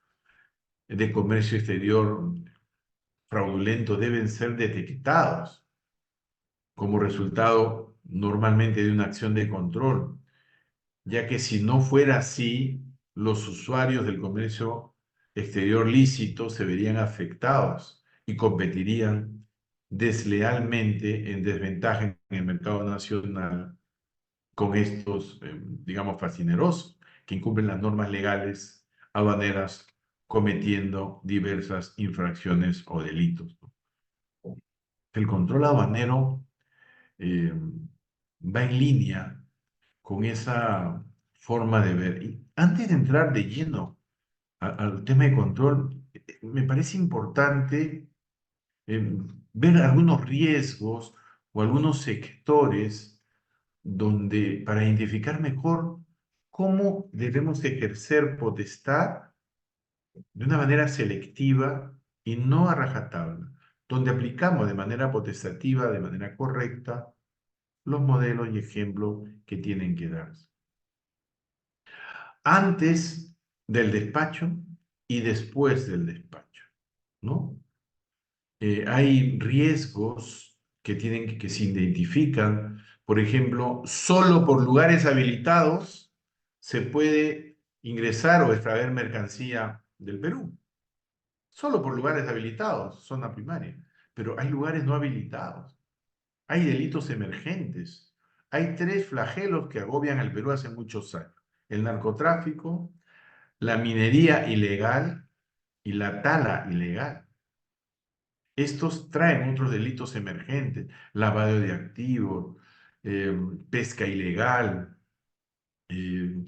de comercio exterior fraudulento deben ser detectados como resultado normalmente de una acción de control, ya que si no fuera así, los usuarios del comercio exterior lícito se verían afectados y competirían deslealmente en desventaja en el mercado nacional con estos, digamos, fascinerosos, que incumplen las normas legales aduaneras cometiendo diversas infracciones o delitos. El control aduanero eh, va en línea con esa forma de ver. Y antes de entrar de lleno al tema de control, me parece importante ver algunos riesgos o algunos sectores donde para identificar mejor cómo debemos ejercer potestad de una manera selectiva y no a rajatabla, donde aplicamos de manera potestativa, de manera correcta, los modelos y ejemplos que tienen que darse. Antes del despacho y después del despacho, ¿no? Hay riesgos que se identifican. Por ejemplo, solo por lugares habilitados se puede ingresar o extraer mercancía del Perú. Solo por lugares habilitados, zona primaria. Pero hay lugares no habilitados. Hay delitos emergentes. Hay tres flagelos que agobian al Perú hace muchos años: el narcotráfico, la minería ilegal y la tala ilegal. Estos traen otros delitos emergentes: lavado de activos, pesca ilegal, eh,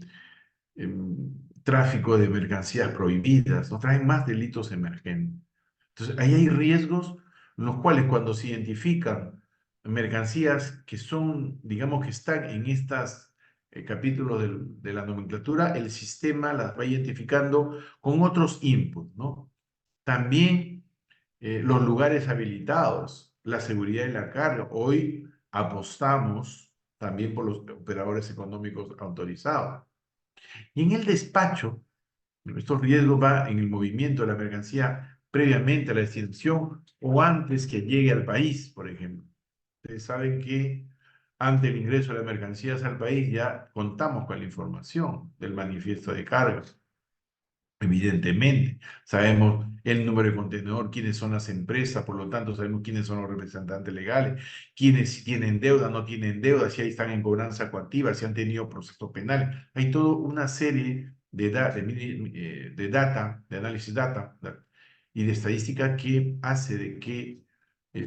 tráfico de mercancías prohibidas, ¿no? Traen más delitos emergentes. Entonces, ahí hay riesgos en los cuales cuando se identifican mercancías que son, digamos, que están en estos capítulos de la nomenclatura, el sistema las va identificando con otros inputs, ¿no? También los lugares habilitados, la seguridad y la carga. Hoy apostamos también por los operadores económicos autorizados. Y en el despacho, estos riesgos van en el movimiento de la mercancía previamente a la extinción o antes que llegue al país, por ejemplo. Ustedes saben que ante el ingreso de las mercancías al país ya contamos con la información del manifiesto de cargas. Evidentemente, sabemos el número de contenedor, quiénes son las empresas, por lo tanto sabemos quiénes son los representantes legales, quiénes tienen deuda, no tienen deuda, si ahí están en cobranza coactiva, si han tenido procesos penales. Hay toda una serie de data, de análisis y de estadística que hace de que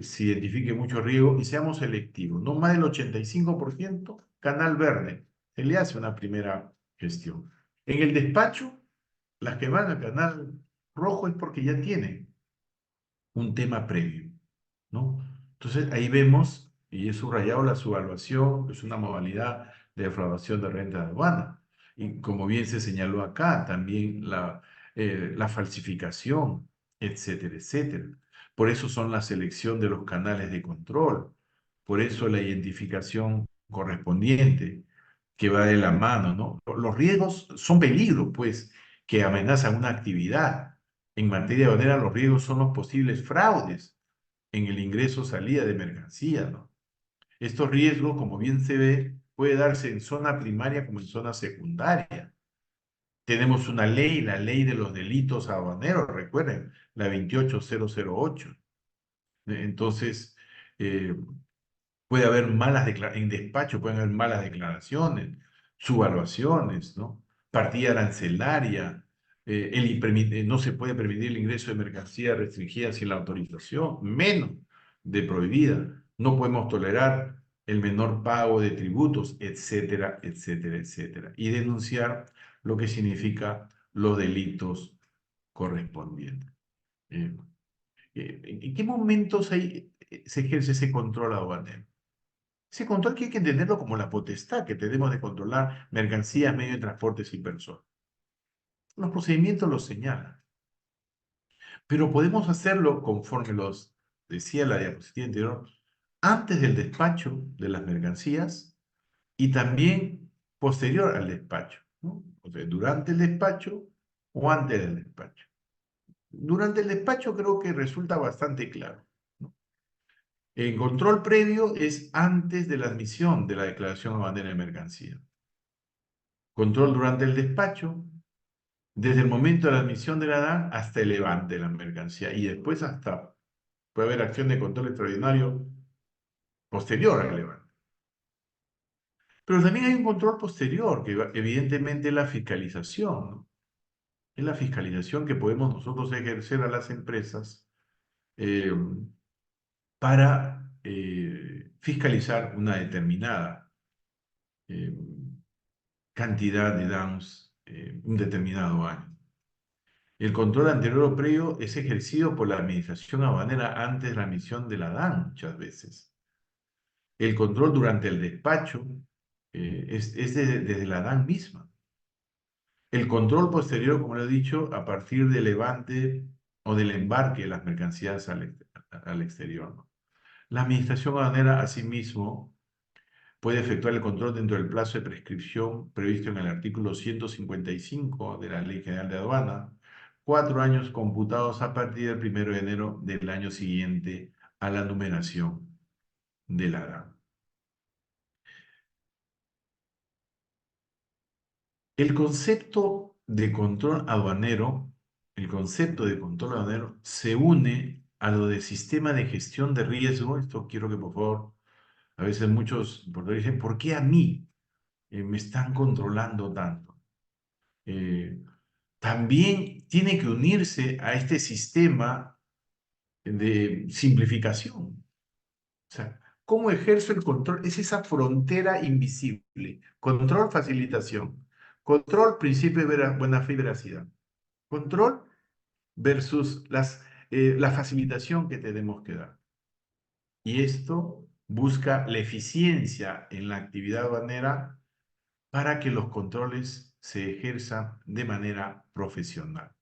se identifique mucho riesgo y seamos selectivos. No más del 85% canal verde. Se le hace una primera gestión. En el despacho las que van al canal rojo es porque ya tienen un tema previo, ¿no? Entonces ahí vemos, y he subrayado la subvaluación, que es una modalidad de defraudación de renta de aduana. Y como bien se señaló acá, también la falsificación, etcétera, etcétera. Por eso son la selección de los canales de control, por eso la identificación correspondiente que va de la mano, ¿no? Los riesgos son peligros, pues, que amenazan una actividad. En materia de aduanera, los riesgos son los posibles fraudes en el ingreso o salida de mercancía, ¿no? Estos riesgos, como bien se ve, puede darse en zona primaria como en zona secundaria. Tenemos una ley, la ley de los delitos aduaneros, recuerden, la 28008. Entonces, eh, puede haber en despacho pueden haber malas declaraciones, subvaluaciones, ¿no? Partida arancelaria, no se puede permitir el ingreso de mercancía restringida sin la autorización, menos de prohibida. No podemos tolerar el menor pago de tributos, etcétera, etcétera, etcétera. Y denunciar lo que significa los delitos correspondientes. Eh, ¿En qué momentos se ejerce ese control aduanero? Ese control que hay que entenderlo como la potestad que tenemos de controlar mercancías, medios de transporte y personas. Los procedimientos lo señalan, pero podemos hacerlo conforme los decía la diapositiva anterior, antes del despacho de las mercancías y también posterior al despacho, ¿no? O sea, durante el despacho o antes del despacho. Durante el despacho creo que resulta bastante claro, ¿no? El control previo es antes de la admisión de la declaración aduanera de mercancía. Control durante el despacho, desde el momento de la admisión de la DAN hasta el levante de la mercancía y después hasta puede haber acción de control extraordinario posterior al levante. Pero también hay un control posterior, que evidentemente es la fiscalización, ¿no? Es la fiscalización que podemos nosotros ejercer a las empresas eh, para fiscalizar una determinada eh, cantidad de DANs un determinado año. El control anterior o previo es ejercido por la administración aduanera antes de la emisión de la DAN, muchas veces. El control durante el despacho es desde la DAN misma. El control posterior, como lo he dicho, a partir del levante o del embarque de las mercancías al exterior, ¿no? La administración aduanera, asimismo, puede efectuar el control dentro del plazo de prescripción previsto en el artículo 155 de la Ley General de Aduana, 4 años computados a partir del 1 de enero del año siguiente a la numeración de la DAN. El concepto de control aduanero, el concepto de control aduanero se une a lo de sistema de gestión de riesgo. Esto quiero que por favor, a veces muchos importadores dicen, ¿por qué a mí me están controlando tanto? Eh, También tiene que unirse a este sistema de simplificación. O sea, ¿cómo ejerzo el control? Es esa frontera invisible. Control, facilitación. Control, principio de buena fe y veracidad. Control versus la facilitación que tenemos que dar. Y esto busca la eficiencia en la actividad aduanera para que los controles se ejerzan de manera profesional.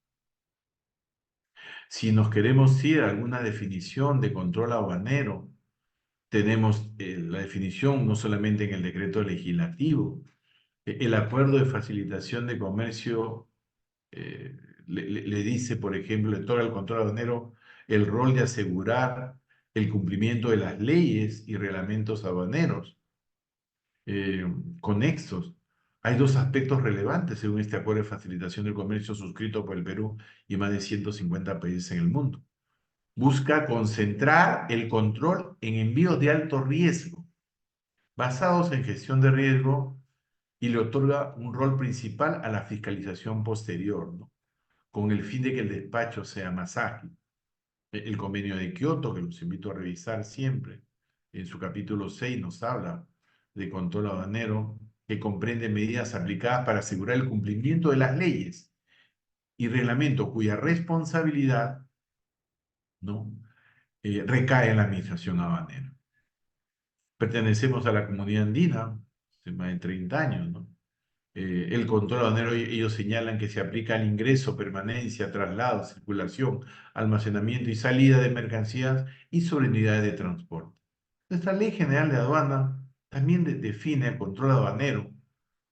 Si nos queremos ir a alguna definición de control aduanero, tenemos la definición no solamente en el decreto legislativo, el acuerdo de facilitación de comercio eh, le dice, por ejemplo, le otorga al control aduanero el rol de asegurar el cumplimiento de las leyes y reglamentos aduaneros eh, conexos. Hay dos aspectos relevantes según este acuerdo de facilitación del comercio suscrito por el Perú y más de 150 países en el mundo. Busca concentrar el control en envíos de alto riesgo, basados en gestión de riesgo, y le otorga un rol principal a la fiscalización posterior, ¿no? Con el fin de que el despacho sea más ágil. El convenio de Kioto, que los invito a revisar siempre, en su capítulo 6 nos habla de control aduanero, que comprende medidas aplicadas para asegurar el cumplimiento de las leyes y reglamento cuya responsabilidad, ¿no? Recae en la administración aduanera. Pertenecemos a la comunidad andina hace más de 30 años, ¿no? El control aduanero, ellos señalan que se aplica al ingreso, permanencia, traslado, circulación, almacenamiento y salida de mercancías y sobre unidades de transporte. Nuestra Ley General de Aduana también define el control aduanero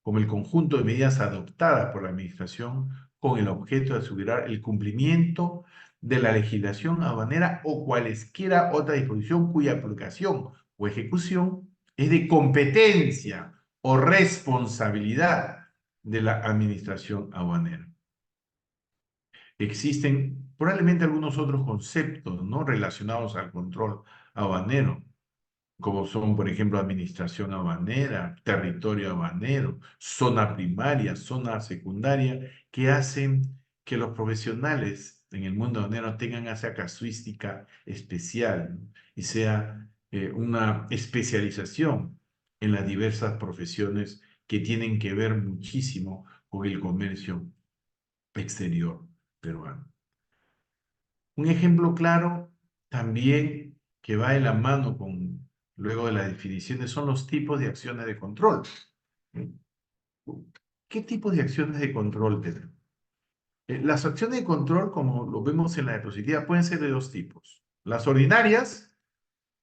como el conjunto de medidas adoptadas por la Administración con el objeto de asegurar el cumplimiento de la legislación aduanera o cualesquiera otra disposición cuya aplicación o ejecución es de competencia o responsabilidad de la administración aduanera. Existen probablemente algunos otros conceptos, ¿no?, relacionados al control aduanero, como son, por ejemplo, administración aduanera, territorio aduanero, zona primaria, zona secundaria, que hacen que los profesionales en el mundo aduanero tengan esa casuística especial, ¿no?, y sea una especialización en las diversas profesiones que tienen que ver muchísimo con el comercio exterior peruano. Un ejemplo claro también que va de la mano con, luego de las definiciones, son los tipos de acciones de control. ¿Qué tipos de acciones de control tenemos? Las acciones de control, como lo vemos en la diapositiva, pueden ser de dos tipos. Las ordinarias,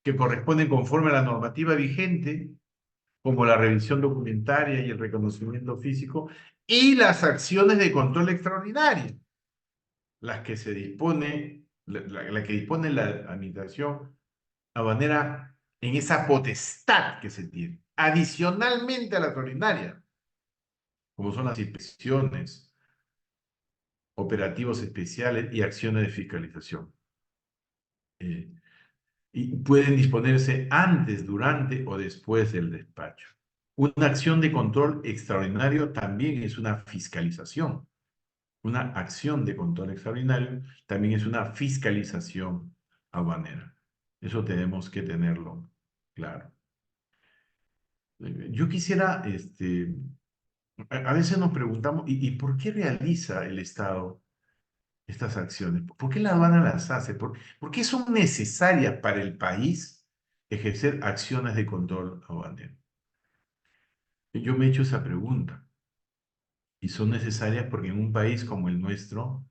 que corresponden conforme a la normativa vigente, como la revisión documentaria y el reconocimiento físico, y las acciones de control extraordinaria, las que se dispone, la que dispone la administración aduanera en esa potestad que se tiene, adicionalmente a la ordinaria, como son las inspecciones, operativos especiales y acciones de fiscalización. Eh, y pueden disponerse antes, durante o después del despacho. Una acción de control extraordinario también es una fiscalización. Una acción de control extraordinario también es una fiscalización aduanera. Eso tenemos que tenerlo claro. Yo quisiera, a veces nos preguntamos, ¿y por qué realiza el Estado estas acciones? ¿Por qué la aduana las hace? ¿Por qué son necesarias para el país ejercer acciones de control aduanero? Yo me he hecho esa pregunta. Y son necesarias porque en un país como el nuestro,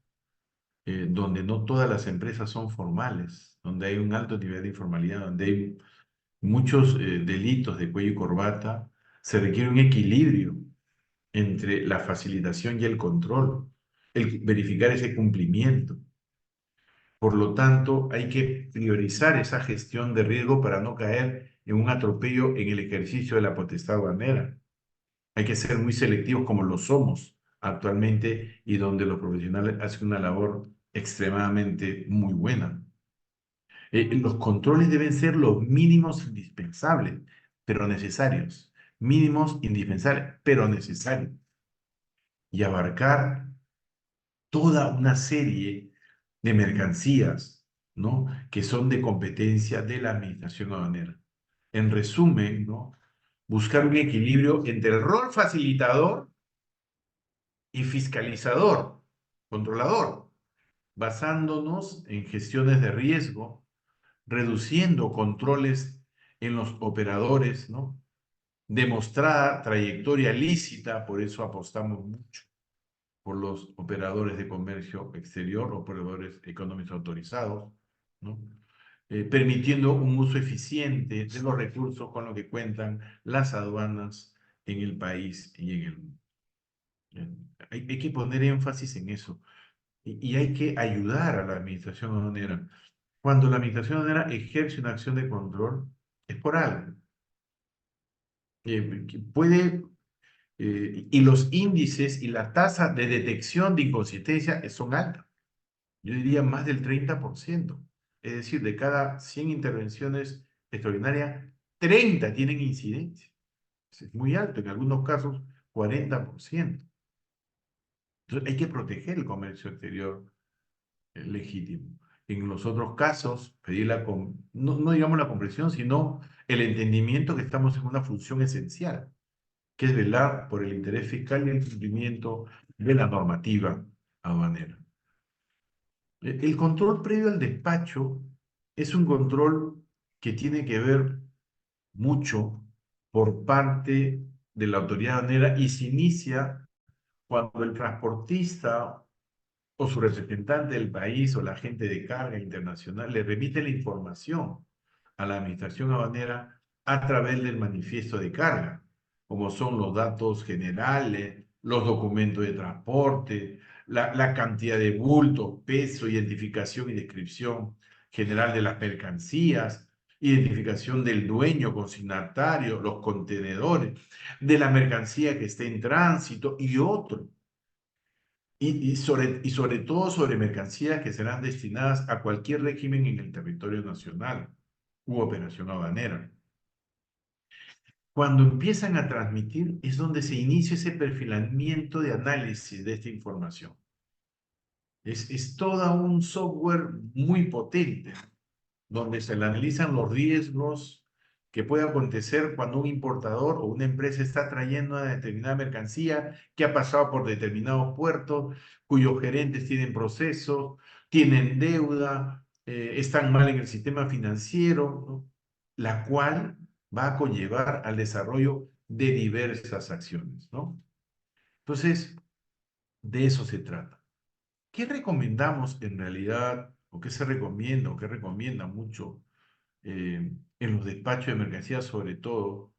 donde no todas las empresas son formales, donde hay un alto nivel de informalidad, donde hay muchos delitos de cuello y corbata, se requiere un equilibrio entre la facilitación y el control, el verificar ese cumplimiento. Por lo tanto, hay que priorizar esa gestión de riesgo para no caer en un atropello en el ejercicio de la potestad aduanera. Hay que ser muy selectivos como lo somos actualmente y donde los profesionales hacen una labor extremadamente muy buena. Los controles deben ser los mínimos indispensables, pero necesarios. Mínimos indispensables, pero necesarios. Y abarcar toda una serie de mercancías, ¿no?, que son de competencia de la administración aduanera. En resumen, ¿no?, buscar un equilibrio entre el rol facilitador y fiscalizador, controlador, basándonos en gestiones de riesgo, reduciendo controles en los operadores, ¿no? Demostrada trayectoria lícita, por eso apostamos mucho por los operadores de comercio exterior, operadores económicos autorizados, ¿no? permitiendo un uso eficiente de los recursos con los que cuentan las aduanas en el país y en el mundo. Hay que poner énfasis en eso y hay que ayudar a la administración aduanera. Cuando la administración aduanera ejerce una acción de control, es por algo. Que puede, y los índices y la tasa de detección de inconsistencia son altas. Yo diría más del 30%. Es decir, de cada 100 intervenciones extraordinarias, 30 tienen incidencia. Es muy alto, en algunos casos 40%. Entonces hay que proteger el comercio exterior legítimo. En los otros casos, pedir no digamos la comprensión, sino el entendimiento que estamos en una función esencial, que es velar por el interés fiscal y el cumplimiento de la normativa aduanera. El control previo al despacho es un control que tiene que ver mucho por parte de la autoridad aduanera y se inicia cuando el transportista o su representante del país o la agente de carga internacional le remite la información a la administración aduanera a través del manifiesto de carga, como son los datos generales, los documentos de transporte, la cantidad de bultos, peso, identificación y descripción general de las mercancías, identificación del dueño, consignatario, los contenedores, de la mercancía que esté en tránsito y otros. Y sobre todo sobre mercancías que serán destinadas a cualquier régimen en el territorio nacional u operación aduanera. Cuando empiezan a transmitir es donde se inicia ese perfilamiento de análisis de esta información. Es todo un software muy potente, donde se le analizan los riesgos que puede acontecer cuando un importador o una empresa está trayendo una determinada mercancía que ha pasado por determinados puertos, cuyos gerentes tienen procesos, tienen deuda, están mal en el sistema financiero, ¿no? La cual va a conllevar al desarrollo de diversas acciones, ¿no? Entonces, de eso se trata. ¿Qué recomendamos en realidad, o qué se recomienda, o qué recomienda mucho en los despachos de mercancías, sobre todo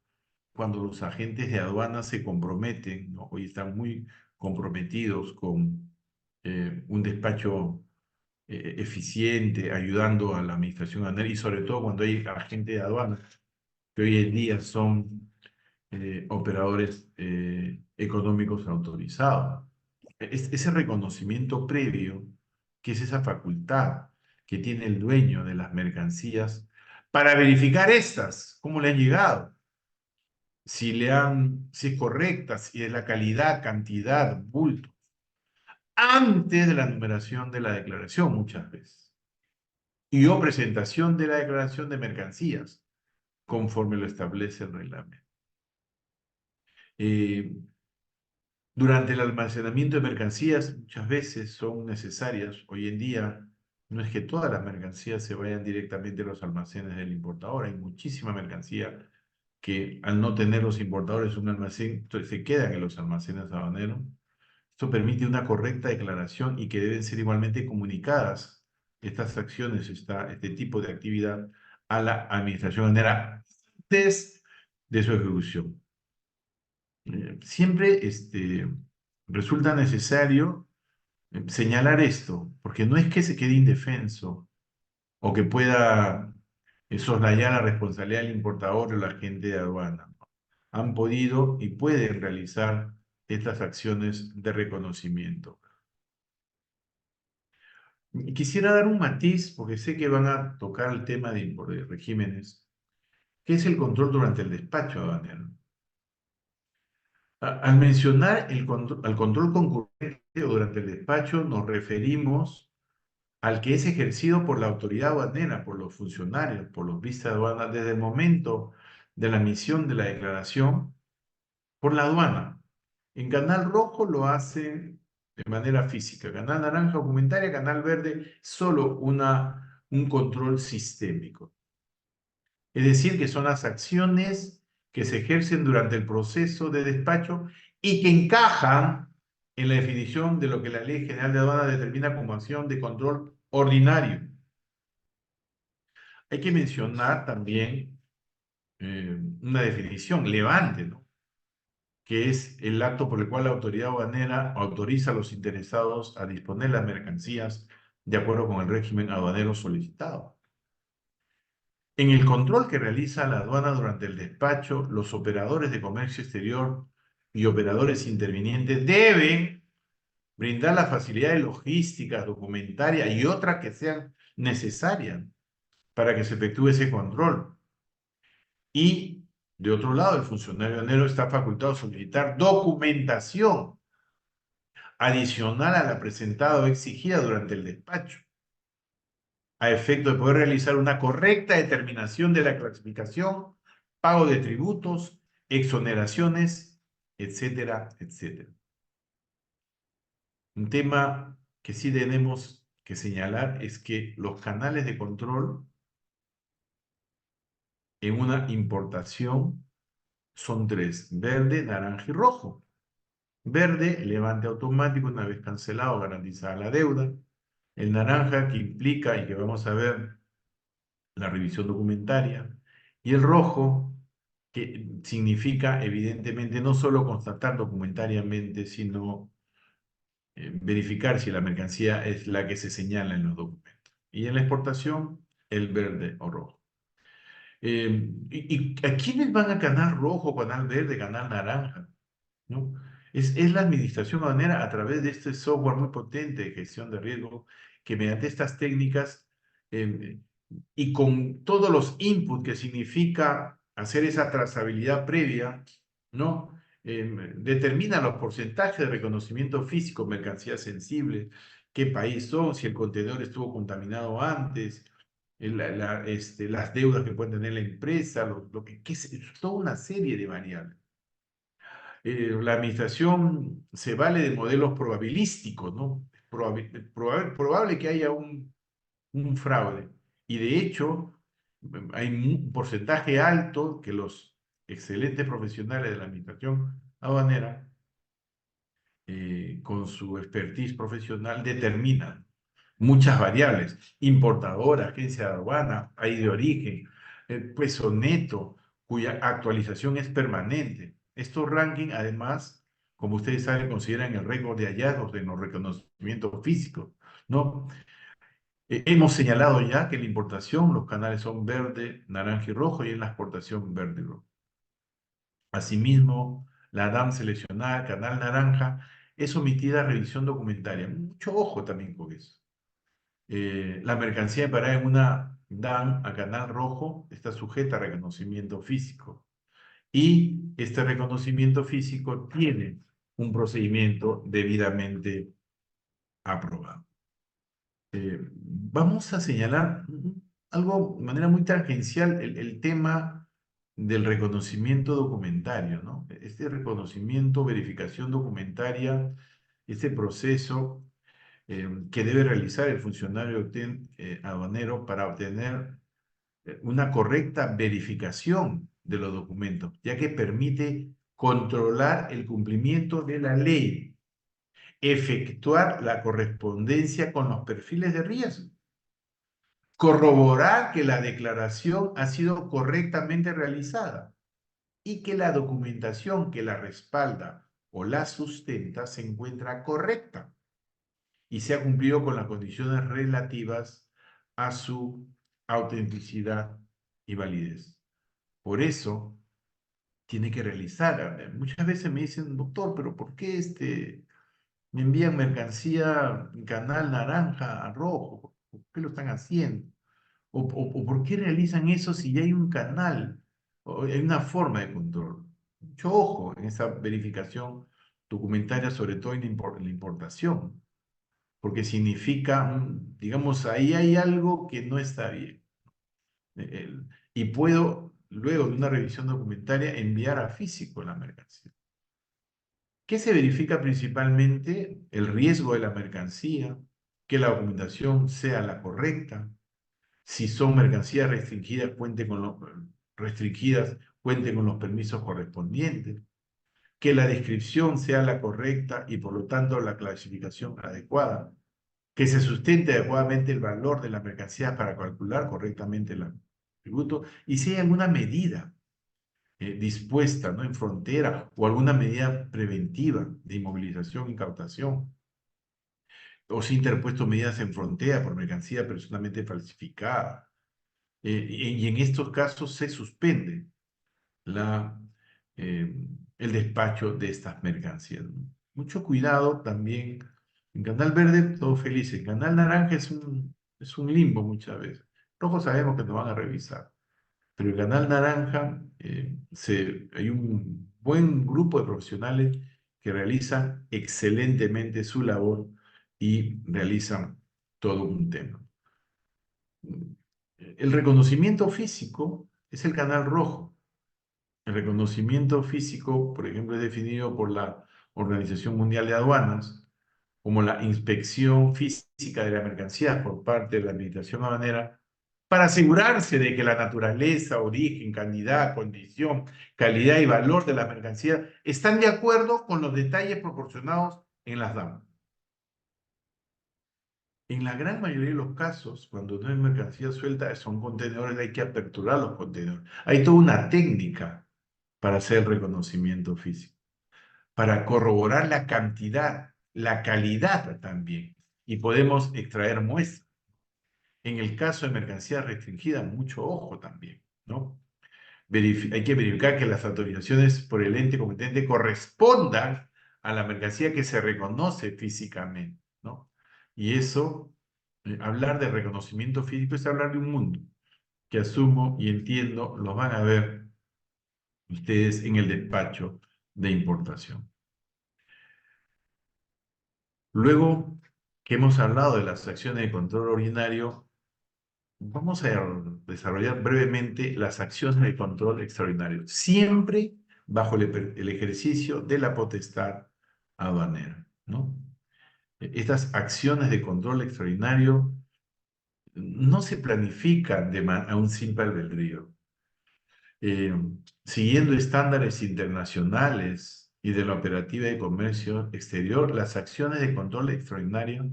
cuando los agentes de aduana se comprometen, ¿no? Hoy están muy comprometidos con un despacho eficiente, ayudando a la administración aduanera, y sobre todo cuando hay agentes de aduana que hoy en día son operadores económicos autorizados. Ese reconocimiento previo, que es esa facultad que tiene el dueño de las mercancías para verificar estas, cómo le han llegado, si es correcta, si es la calidad, cantidad, bulto, antes de la numeración de la declaración muchas veces, y o presentación de la declaración de mercancías, conforme lo establece el reglamento. Eh, Durante el almacenamiento de mercancías, muchas veces son necesarias. Hoy en día, no es que todas las mercancías se vayan directamente a los almacenes del importador. Hay muchísima mercancía que, al no tener los importadores un almacén, se quedan en los almacenes aduaneros. Esto permite una correcta declaración y que deben ser igualmente comunicadas estas acciones, este tipo de actividad a la administración aduanera antes de su ejecución. Siempre resulta necesario señalar esto, porque no es que se quede indefenso o que pueda soslayar la responsabilidad del importador o la agente de aduana. Han podido y pueden realizar estas acciones de reconocimiento. Quisiera dar un matiz, porque sé que van a tocar el tema de regímenes, que es el control durante el despacho aduanero. Al mencionar al control concurrente o durante el despacho, nos referimos al que es ejercido por la autoridad aduanera, por los funcionarios, por los vistas de aduana, desde el momento de la emisión de la declaración, por la aduana. En Canal Rojo lo hacen de manera física, Canal Naranja documentaria, Canal Verde solo un control sistémico. Es decir, que son las acciones que se ejercen durante el proceso de despacho y que encajan en la definición de lo que la Ley General de Aduana determina como acción de control ordinario. Hay que mencionar también una definición, levante, ¿no? Que es el acto por el cual la autoridad aduanera autoriza a los interesados a disponer las mercancías de acuerdo con el régimen aduanero solicitado. En el control que realiza la aduana durante el despacho, los operadores de comercio exterior y operadores intervinientes deben brindar las facilidades logísticas, documentarias y otras que sean necesarias para que se efectúe ese control. Y, de otro lado, el funcionario aduanero está facultado a solicitar documentación adicional a la presentada o exigida durante el despacho, a efecto de poder realizar una correcta determinación de la clasificación, pago de tributos, exoneraciones, etcétera, etcétera. Un tema que sí tenemos que señalar es que los canales de control en una importación son tres: verde, naranja y rojo. Verde, levante automático una vez cancelado, garantizada la deuda. El naranja, que implica y que vamos a ver la revisión documentaria. Y el rojo, que significa evidentemente no solo constatar documentariamente, sino verificar si la mercancía es la que se señala en los documentos. Y en la exportación, el verde o rojo. ¿Y a quiénes van a canal rojo, canal verde, canal naranja? ¿No? Es la administración aduanera a través de este software muy potente de gestión de riesgo que mediante estas técnicas eh, y con todos los inputs que significa hacer esa trazabilidad previa, ¿no? Determina los porcentajes de reconocimiento físico, mercancías sensibles, qué país son, si el contenedor estuvo contaminado antes, las deudas que puede tener la empresa, que es toda una serie de variables. La administración se vale de modelos probabilísticos, ¿no? Probable que haya un fraude. Y de hecho, hay un porcentaje alto que los excelentes profesionales de la administración aduanera, con su expertise profesional, determinan muchas variables: importadora, agencia de aduana, país de origen, peso neto, cuya actualización es permanente. Estos rankings, además, como ustedes saben, consideran el récord de hallazgos en los reconocimientos físicos, ¿no? Hemos señalado ya que en la importación los canales son verde, naranja y rojo, y en la exportación verde y rojo. Asimismo, la DAM seleccionada, canal naranja, es sometida a revisión documentaria. Mucho ojo también con eso. La mercancía parada en una DAM a canal rojo está sujeta a reconocimiento físico. Y este reconocimiento físico tiene un procedimiento debidamente aprobado. Vamos a señalar algo de manera muy tangencial, el tema del reconocimiento documentario, ¿no? Este reconocimiento, verificación documentaria, este proceso que debe realizar el funcionario aduanero para obtener una correcta verificación de los documentos, ya que permite controlar el cumplimiento de la ley, efectuar la correspondencia con los perfiles de riesgo, corroborar que la declaración ha sido correctamente realizada y que la documentación que la respalda o la sustenta se encuentra correcta y se ha cumplido con las condiciones relativas a su autenticidad y validez. Por eso tiene que realizar. Muchas veces me dicen: doctor, pero ¿por qué me envían mercancía en canal naranja a rojo? ¿Por qué lo están haciendo? ¿O por qué realizan eso si ya hay un canal o hay una forma de control? Mucho ojo en esa verificación documentaria, sobre todo en la importación, porque significa, digamos, ahí hay algo que no está bien. Y puedo, luego de una revisión documentaria, enviar a físico la mercancía. ¿Qué se verifica principalmente? El riesgo de la mercancía, que la documentación sea la correcta, si son mercancías restringidas, cuenten con los permisos correspondientes, que la descripción sea la correcta y por lo tanto la clasificación adecuada, que se sustente adecuadamente el valor de las mercancías para calcular correctamente el tributo, y si hay alguna medida dispuesta, ¿no?, en frontera o alguna medida preventiva de inmovilización, incautación, o se ha interpuesto medidas en frontera por mercancía personalmente falsificada. Y en estos casos se suspende la, eh, el despacho de estas mercancías. Mucho cuidado también. En Canal Verde, todo feliz. En Canal Naranja es un limbo muchas veces. Rojo sabemos que nos van a revisar. Pero el Canal Naranja, hay un buen grupo de profesionales que realizan excelentemente su labor y realizan todo un tema. El reconocimiento físico es el canal rojo. El reconocimiento físico, por ejemplo, es definido por la Organización Mundial de Aduanas como la inspección física de la mercancía por parte de la Administración Aduanera para asegurarse de que la naturaleza, origen, cantidad, condición, calidad y valor de la mercancía están de acuerdo con los detalles proporcionados en las DAM. En la gran mayoría de los casos, cuando no hay mercancía suelta, son contenedores, hay que aperturar los contenedores. Hay toda una técnica para hacer el reconocimiento físico, para corroborar la cantidad, la calidad también, y podemos extraer muestras. En el caso de mercancía restringida, mucho ojo también, ¿no? Hay que verificar que las autorizaciones por el ente competente correspondan a la mercancía que se reconoce físicamente, ¿no? Y eso, hablar de reconocimiento físico es hablar de un mundo que asumo y entiendo los van a ver ustedes en el despacho de importación. Luego que hemos hablado de las acciones de control ordinario, vamos a desarrollar brevemente las acciones de control extraordinario, siempre bajo el ejercicio de la potestad aduanera, ¿no? Estas acciones de control extraordinario no se planifican a un simple albedrío. Eh, Siguiendo estándares internacionales y de la operativa de comercio exterior, las acciones de control extraordinario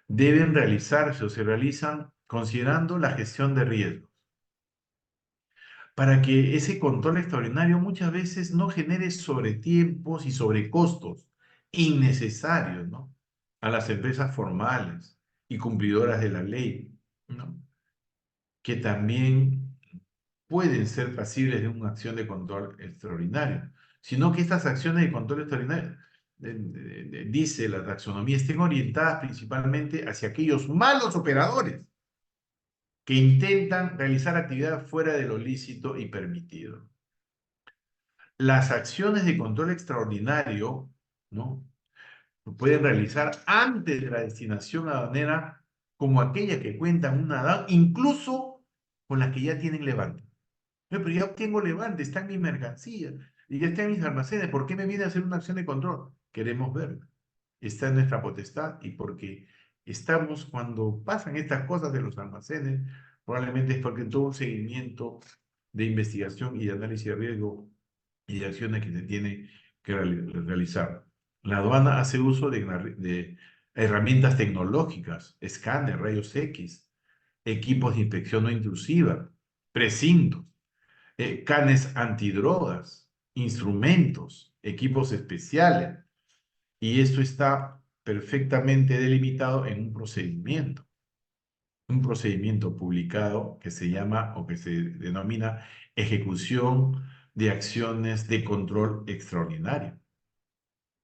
deben realizarse o se realizan considerando la gestión de riesgos, para que ese control extraordinario muchas veces no genere sobretiempos y sobrecostos innecesarios, ¿no?, a las empresas formales y cumplidoras de la ley, ¿no?, que también pueden ser pasibles de una acción de control extraordinario, sino que estas acciones de control extraordinario, dice la taxonomía, estén orientadas principalmente hacia aquellos malos operadores que intentan realizar actividad fuera de lo lícito y permitido. Las acciones de control extraordinario, ¿no?, pueden realizar antes de la destinación aduanera, como aquellas que cuentan una DAM, incluso con las que ya tienen levante. Pero ya tengo levante, está en mi mercancía y ya está en mis almacenes. ¿Por qué me viene a hacer una acción de control? Queremos verla. Está en nuestra potestad, y porque estamos, cuando pasan estas cosas de los almacenes, probablemente es porque todo un seguimiento de investigación y de análisis de riesgo y de acciones que se tiene que realizar. La aduana hace uso de herramientas tecnológicas, escáner, rayos X, equipos de inspección no intrusiva, precintos, canes antidrogas, instrumentos, equipos especiales, y esto está perfectamente delimitado en un procedimiento publicado que se llama o que se denomina ejecución de acciones de control extraordinario.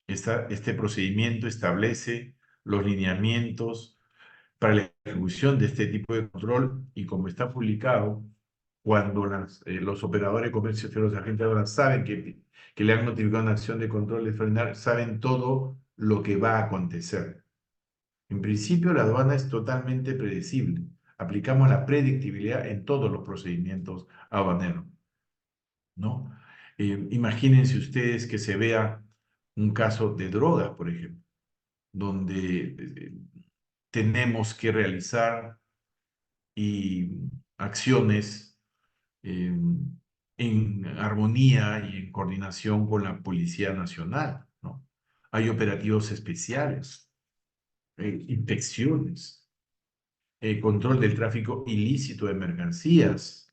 Este procedimiento establece los lineamientos para la ejecución de este tipo de control, y como está publicado, cuando los operadores de comercio exterior, los agentes de aduanas saben que le han notificado una acción de control extraordinario, saben todo lo que va a acontecer. En principio, la aduana es totalmente predecible. Aplicamos la predictibilidad en todos los procedimientos aduaneros, ¿no? Imagínense ustedes que se vea un caso de droga, por ejemplo, donde tenemos que realizar acciones eh, en armonía y en coordinación con la Policía Nacional, ¿no? Hay operativos especiales inspecciones, control del tráfico ilícito de mercancías.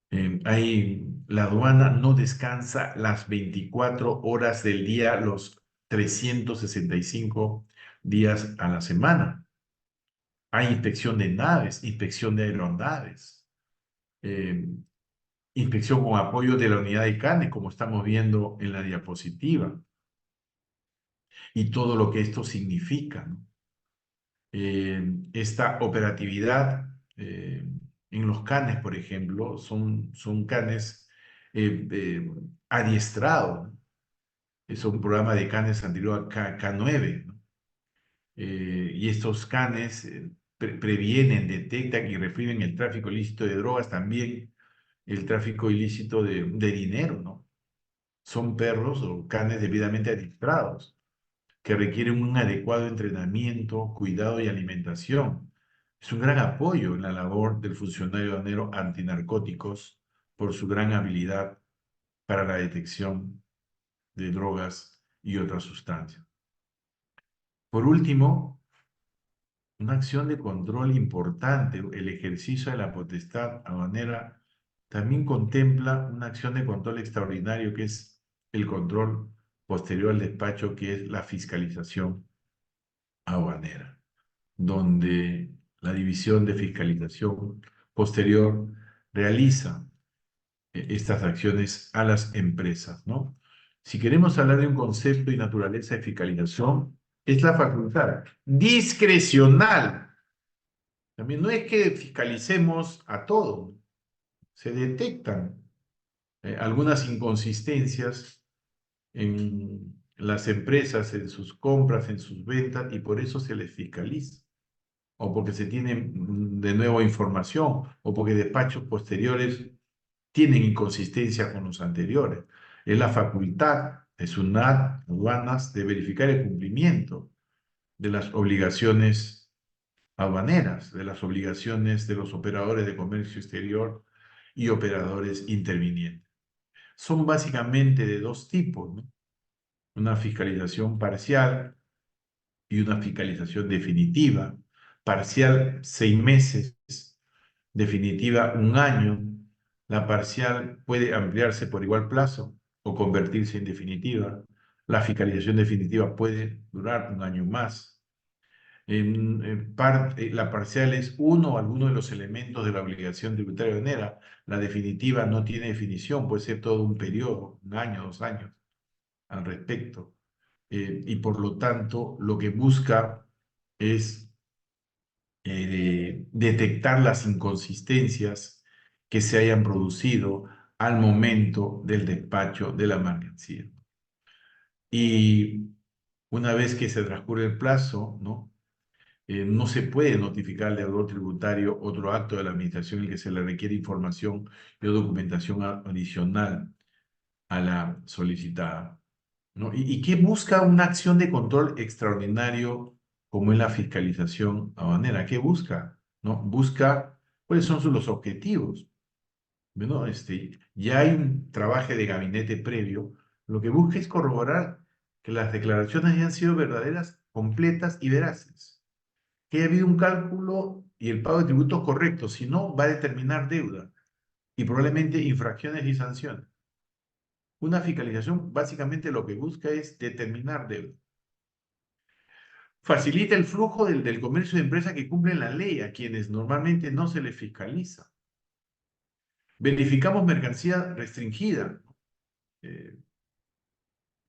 La aduana no descansa las 24 horas del día, los 365 días a la semana. Hay inspección de naves, inspección de aeronaves, eh, inspección con apoyo de la unidad de carne, como estamos viendo en la diapositiva, y todo lo que esto significa, ¿no? Esta operatividad en los canes, por ejemplo, son canes adiestrados, ¿no? Es un programa de canes anterior a K9, ¿no? Y estos canes previenen, detectan y reprimen el tráfico ilícito de drogas, también el tráfico ilícito de dinero, ¿no? Son perros o canes debidamente adiestrados que requieren un adecuado entrenamiento, cuidado y alimentación. Es un gran apoyo en la labor del funcionario aduanero antinarcóticos por su gran habilidad para la detección de drogas y otras sustancias. Por último, una acción de control importante, el ejercicio de la potestad aduanera, también contempla una acción de control extraordinario que es el control posterior al despacho, que es la fiscalización aduanera, donde la División de Fiscalización Posterior realiza estas acciones a las empresas, ¿no? Si queremos hablar de un concepto y naturaleza de fiscalización, es la facultad discrecional. También no es que fiscalicemos a todo, se detectan algunas inconsistencias en las empresas, en sus compras, en sus ventas, y por eso se les fiscaliza. O porque se tiene de nuevo información, o porque despachos posteriores tienen inconsistencia con los anteriores. Es la facultad de SUNAT, aduanas, de verificar el cumplimiento de las obligaciones aduaneras, de las obligaciones de los operadores de comercio exterior y operadores intervinientes. Son básicamente de dos tipos, ¿no? Una fiscalización parcial y una fiscalización definitiva. Parcial, 6 meses, definitiva, 1 año. La parcial puede ampliarse por igual plazo o convertirse en definitiva. La fiscalización definitiva puede durar 1 año más. La parcial es uno o alguno de los elementos de la obligación tributaria aduanera. La definitiva no tiene definición, puede ser todo un periodo, 1 año, 2 años al respecto. Y por lo tanto, lo que busca es detectar las inconsistencias que se hayan producido al momento del despacho de la mercancía. Y una vez que se transcurre el plazo, ¿no? No se puede notificar al deudor tributario otro acto de la administración en el que se le requiere información y o documentación adicional a la solicitada, ¿no? ¿Y qué busca una acción de control extraordinario como es la fiscalización aduanera? ¿Qué busca? ¿No? Busca cuáles son los objetivos. ¿No? Ya hay un trabajo de gabinete previo. Lo que busca es corroborar que las declaraciones hayan sido verdaderas, completas y veraces. Que haya habido un cálculo y el pago de tributos correcto. Si no, va a determinar deuda y probablemente infracciones y sanciones. Una fiscalización básicamente lo que busca es determinar deuda. Facilita el flujo del comercio de empresas que cumplen la ley, a quienes normalmente no se les fiscaliza. Verificamos mercancía restringida. Eh,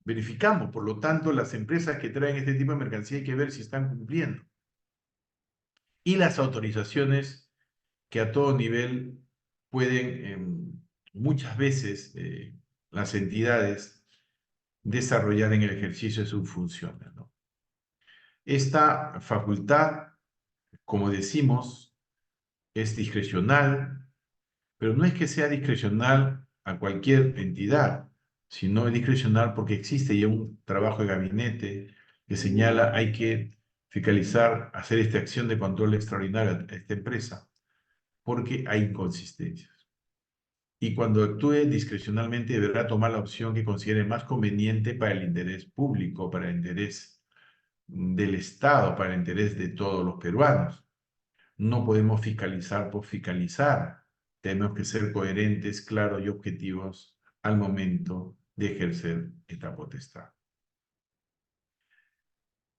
Verificamos, por lo tanto, las empresas que traen este tipo de mercancía hay que ver si están cumpliendo. Y las autorizaciones que a todo nivel pueden, muchas veces, las entidades desarrollar en el ejercicio de sus funciones, ¿no? Esta facultad, como decimos, es discrecional, pero no es que sea discrecional a cualquier entidad, sino es discrecional porque existe ya un trabajo de gabinete que señala hay que fiscalizar, hacer esta acción de control extraordinario a esta empresa, porque hay inconsistencias. Y cuando actúe discrecionalmente deberá tomar la opción que considere más conveniente para el interés público, para el interés del Estado para el interés de todos los peruanos. No podemos fiscalizar por fiscalizar. Tenemos que ser coherentes, claros y objetivos al momento de ejercer esta potestad.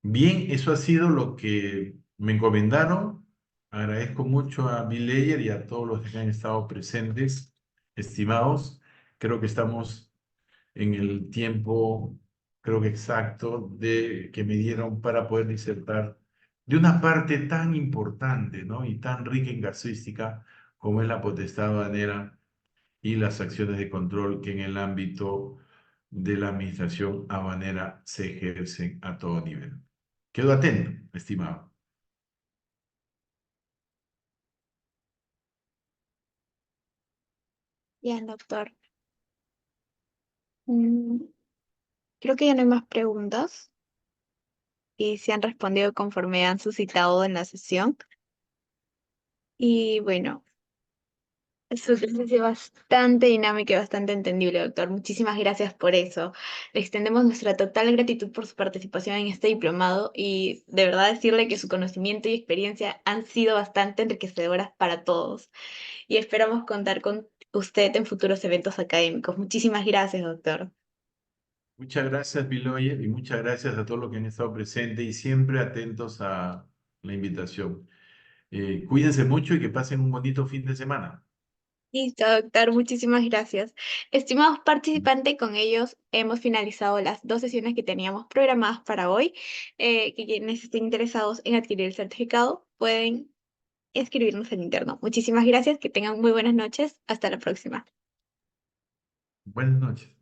Bien, eso ha sido lo que me encomendaron. Agradezco mucho a Bill Leyer y a todos los que han estado presentes, estimados. Creo que estamos en el tiempo, creo que exacto, de que me dieron para poder disertar de una parte tan importante, ¿no? Y tan rica en casuística como es la potestad aduanera y las acciones de control que en el ámbito de la administración aduanera se ejercen a todo nivel. Quedo atento, estimado. Bien, doctor. Mm, Creo que ya no hay más preguntas y se han respondido conforme han suscitado en la sesión. Y bueno, su clase ha sido bastante dinámica y bastante entendible, doctor. Muchísimas gracias por eso. Le extendemos nuestra total gratitud por su participación en este diplomado y de verdad decirle que su conocimiento y experiencia han sido bastante enriquecedoras para todos. Y esperamos contar con usted en futuros eventos académicos. Muchísimas gracias, doctor. Muchas gracias, Biloye, y muchas gracias a todos los que han estado presentes y siempre atentos a la invitación. Cuídense mucho y que pasen un bonito fin de semana. Listo, doctor, muchísimas gracias. Estimados participantes, con ellos hemos finalizado las dos sesiones que teníamos programadas para hoy. Que quienes estén interesados en adquirir el certificado pueden escribirnos en interno. Muchísimas gracias, que tengan muy buenas noches. Hasta la próxima. Buenas noches.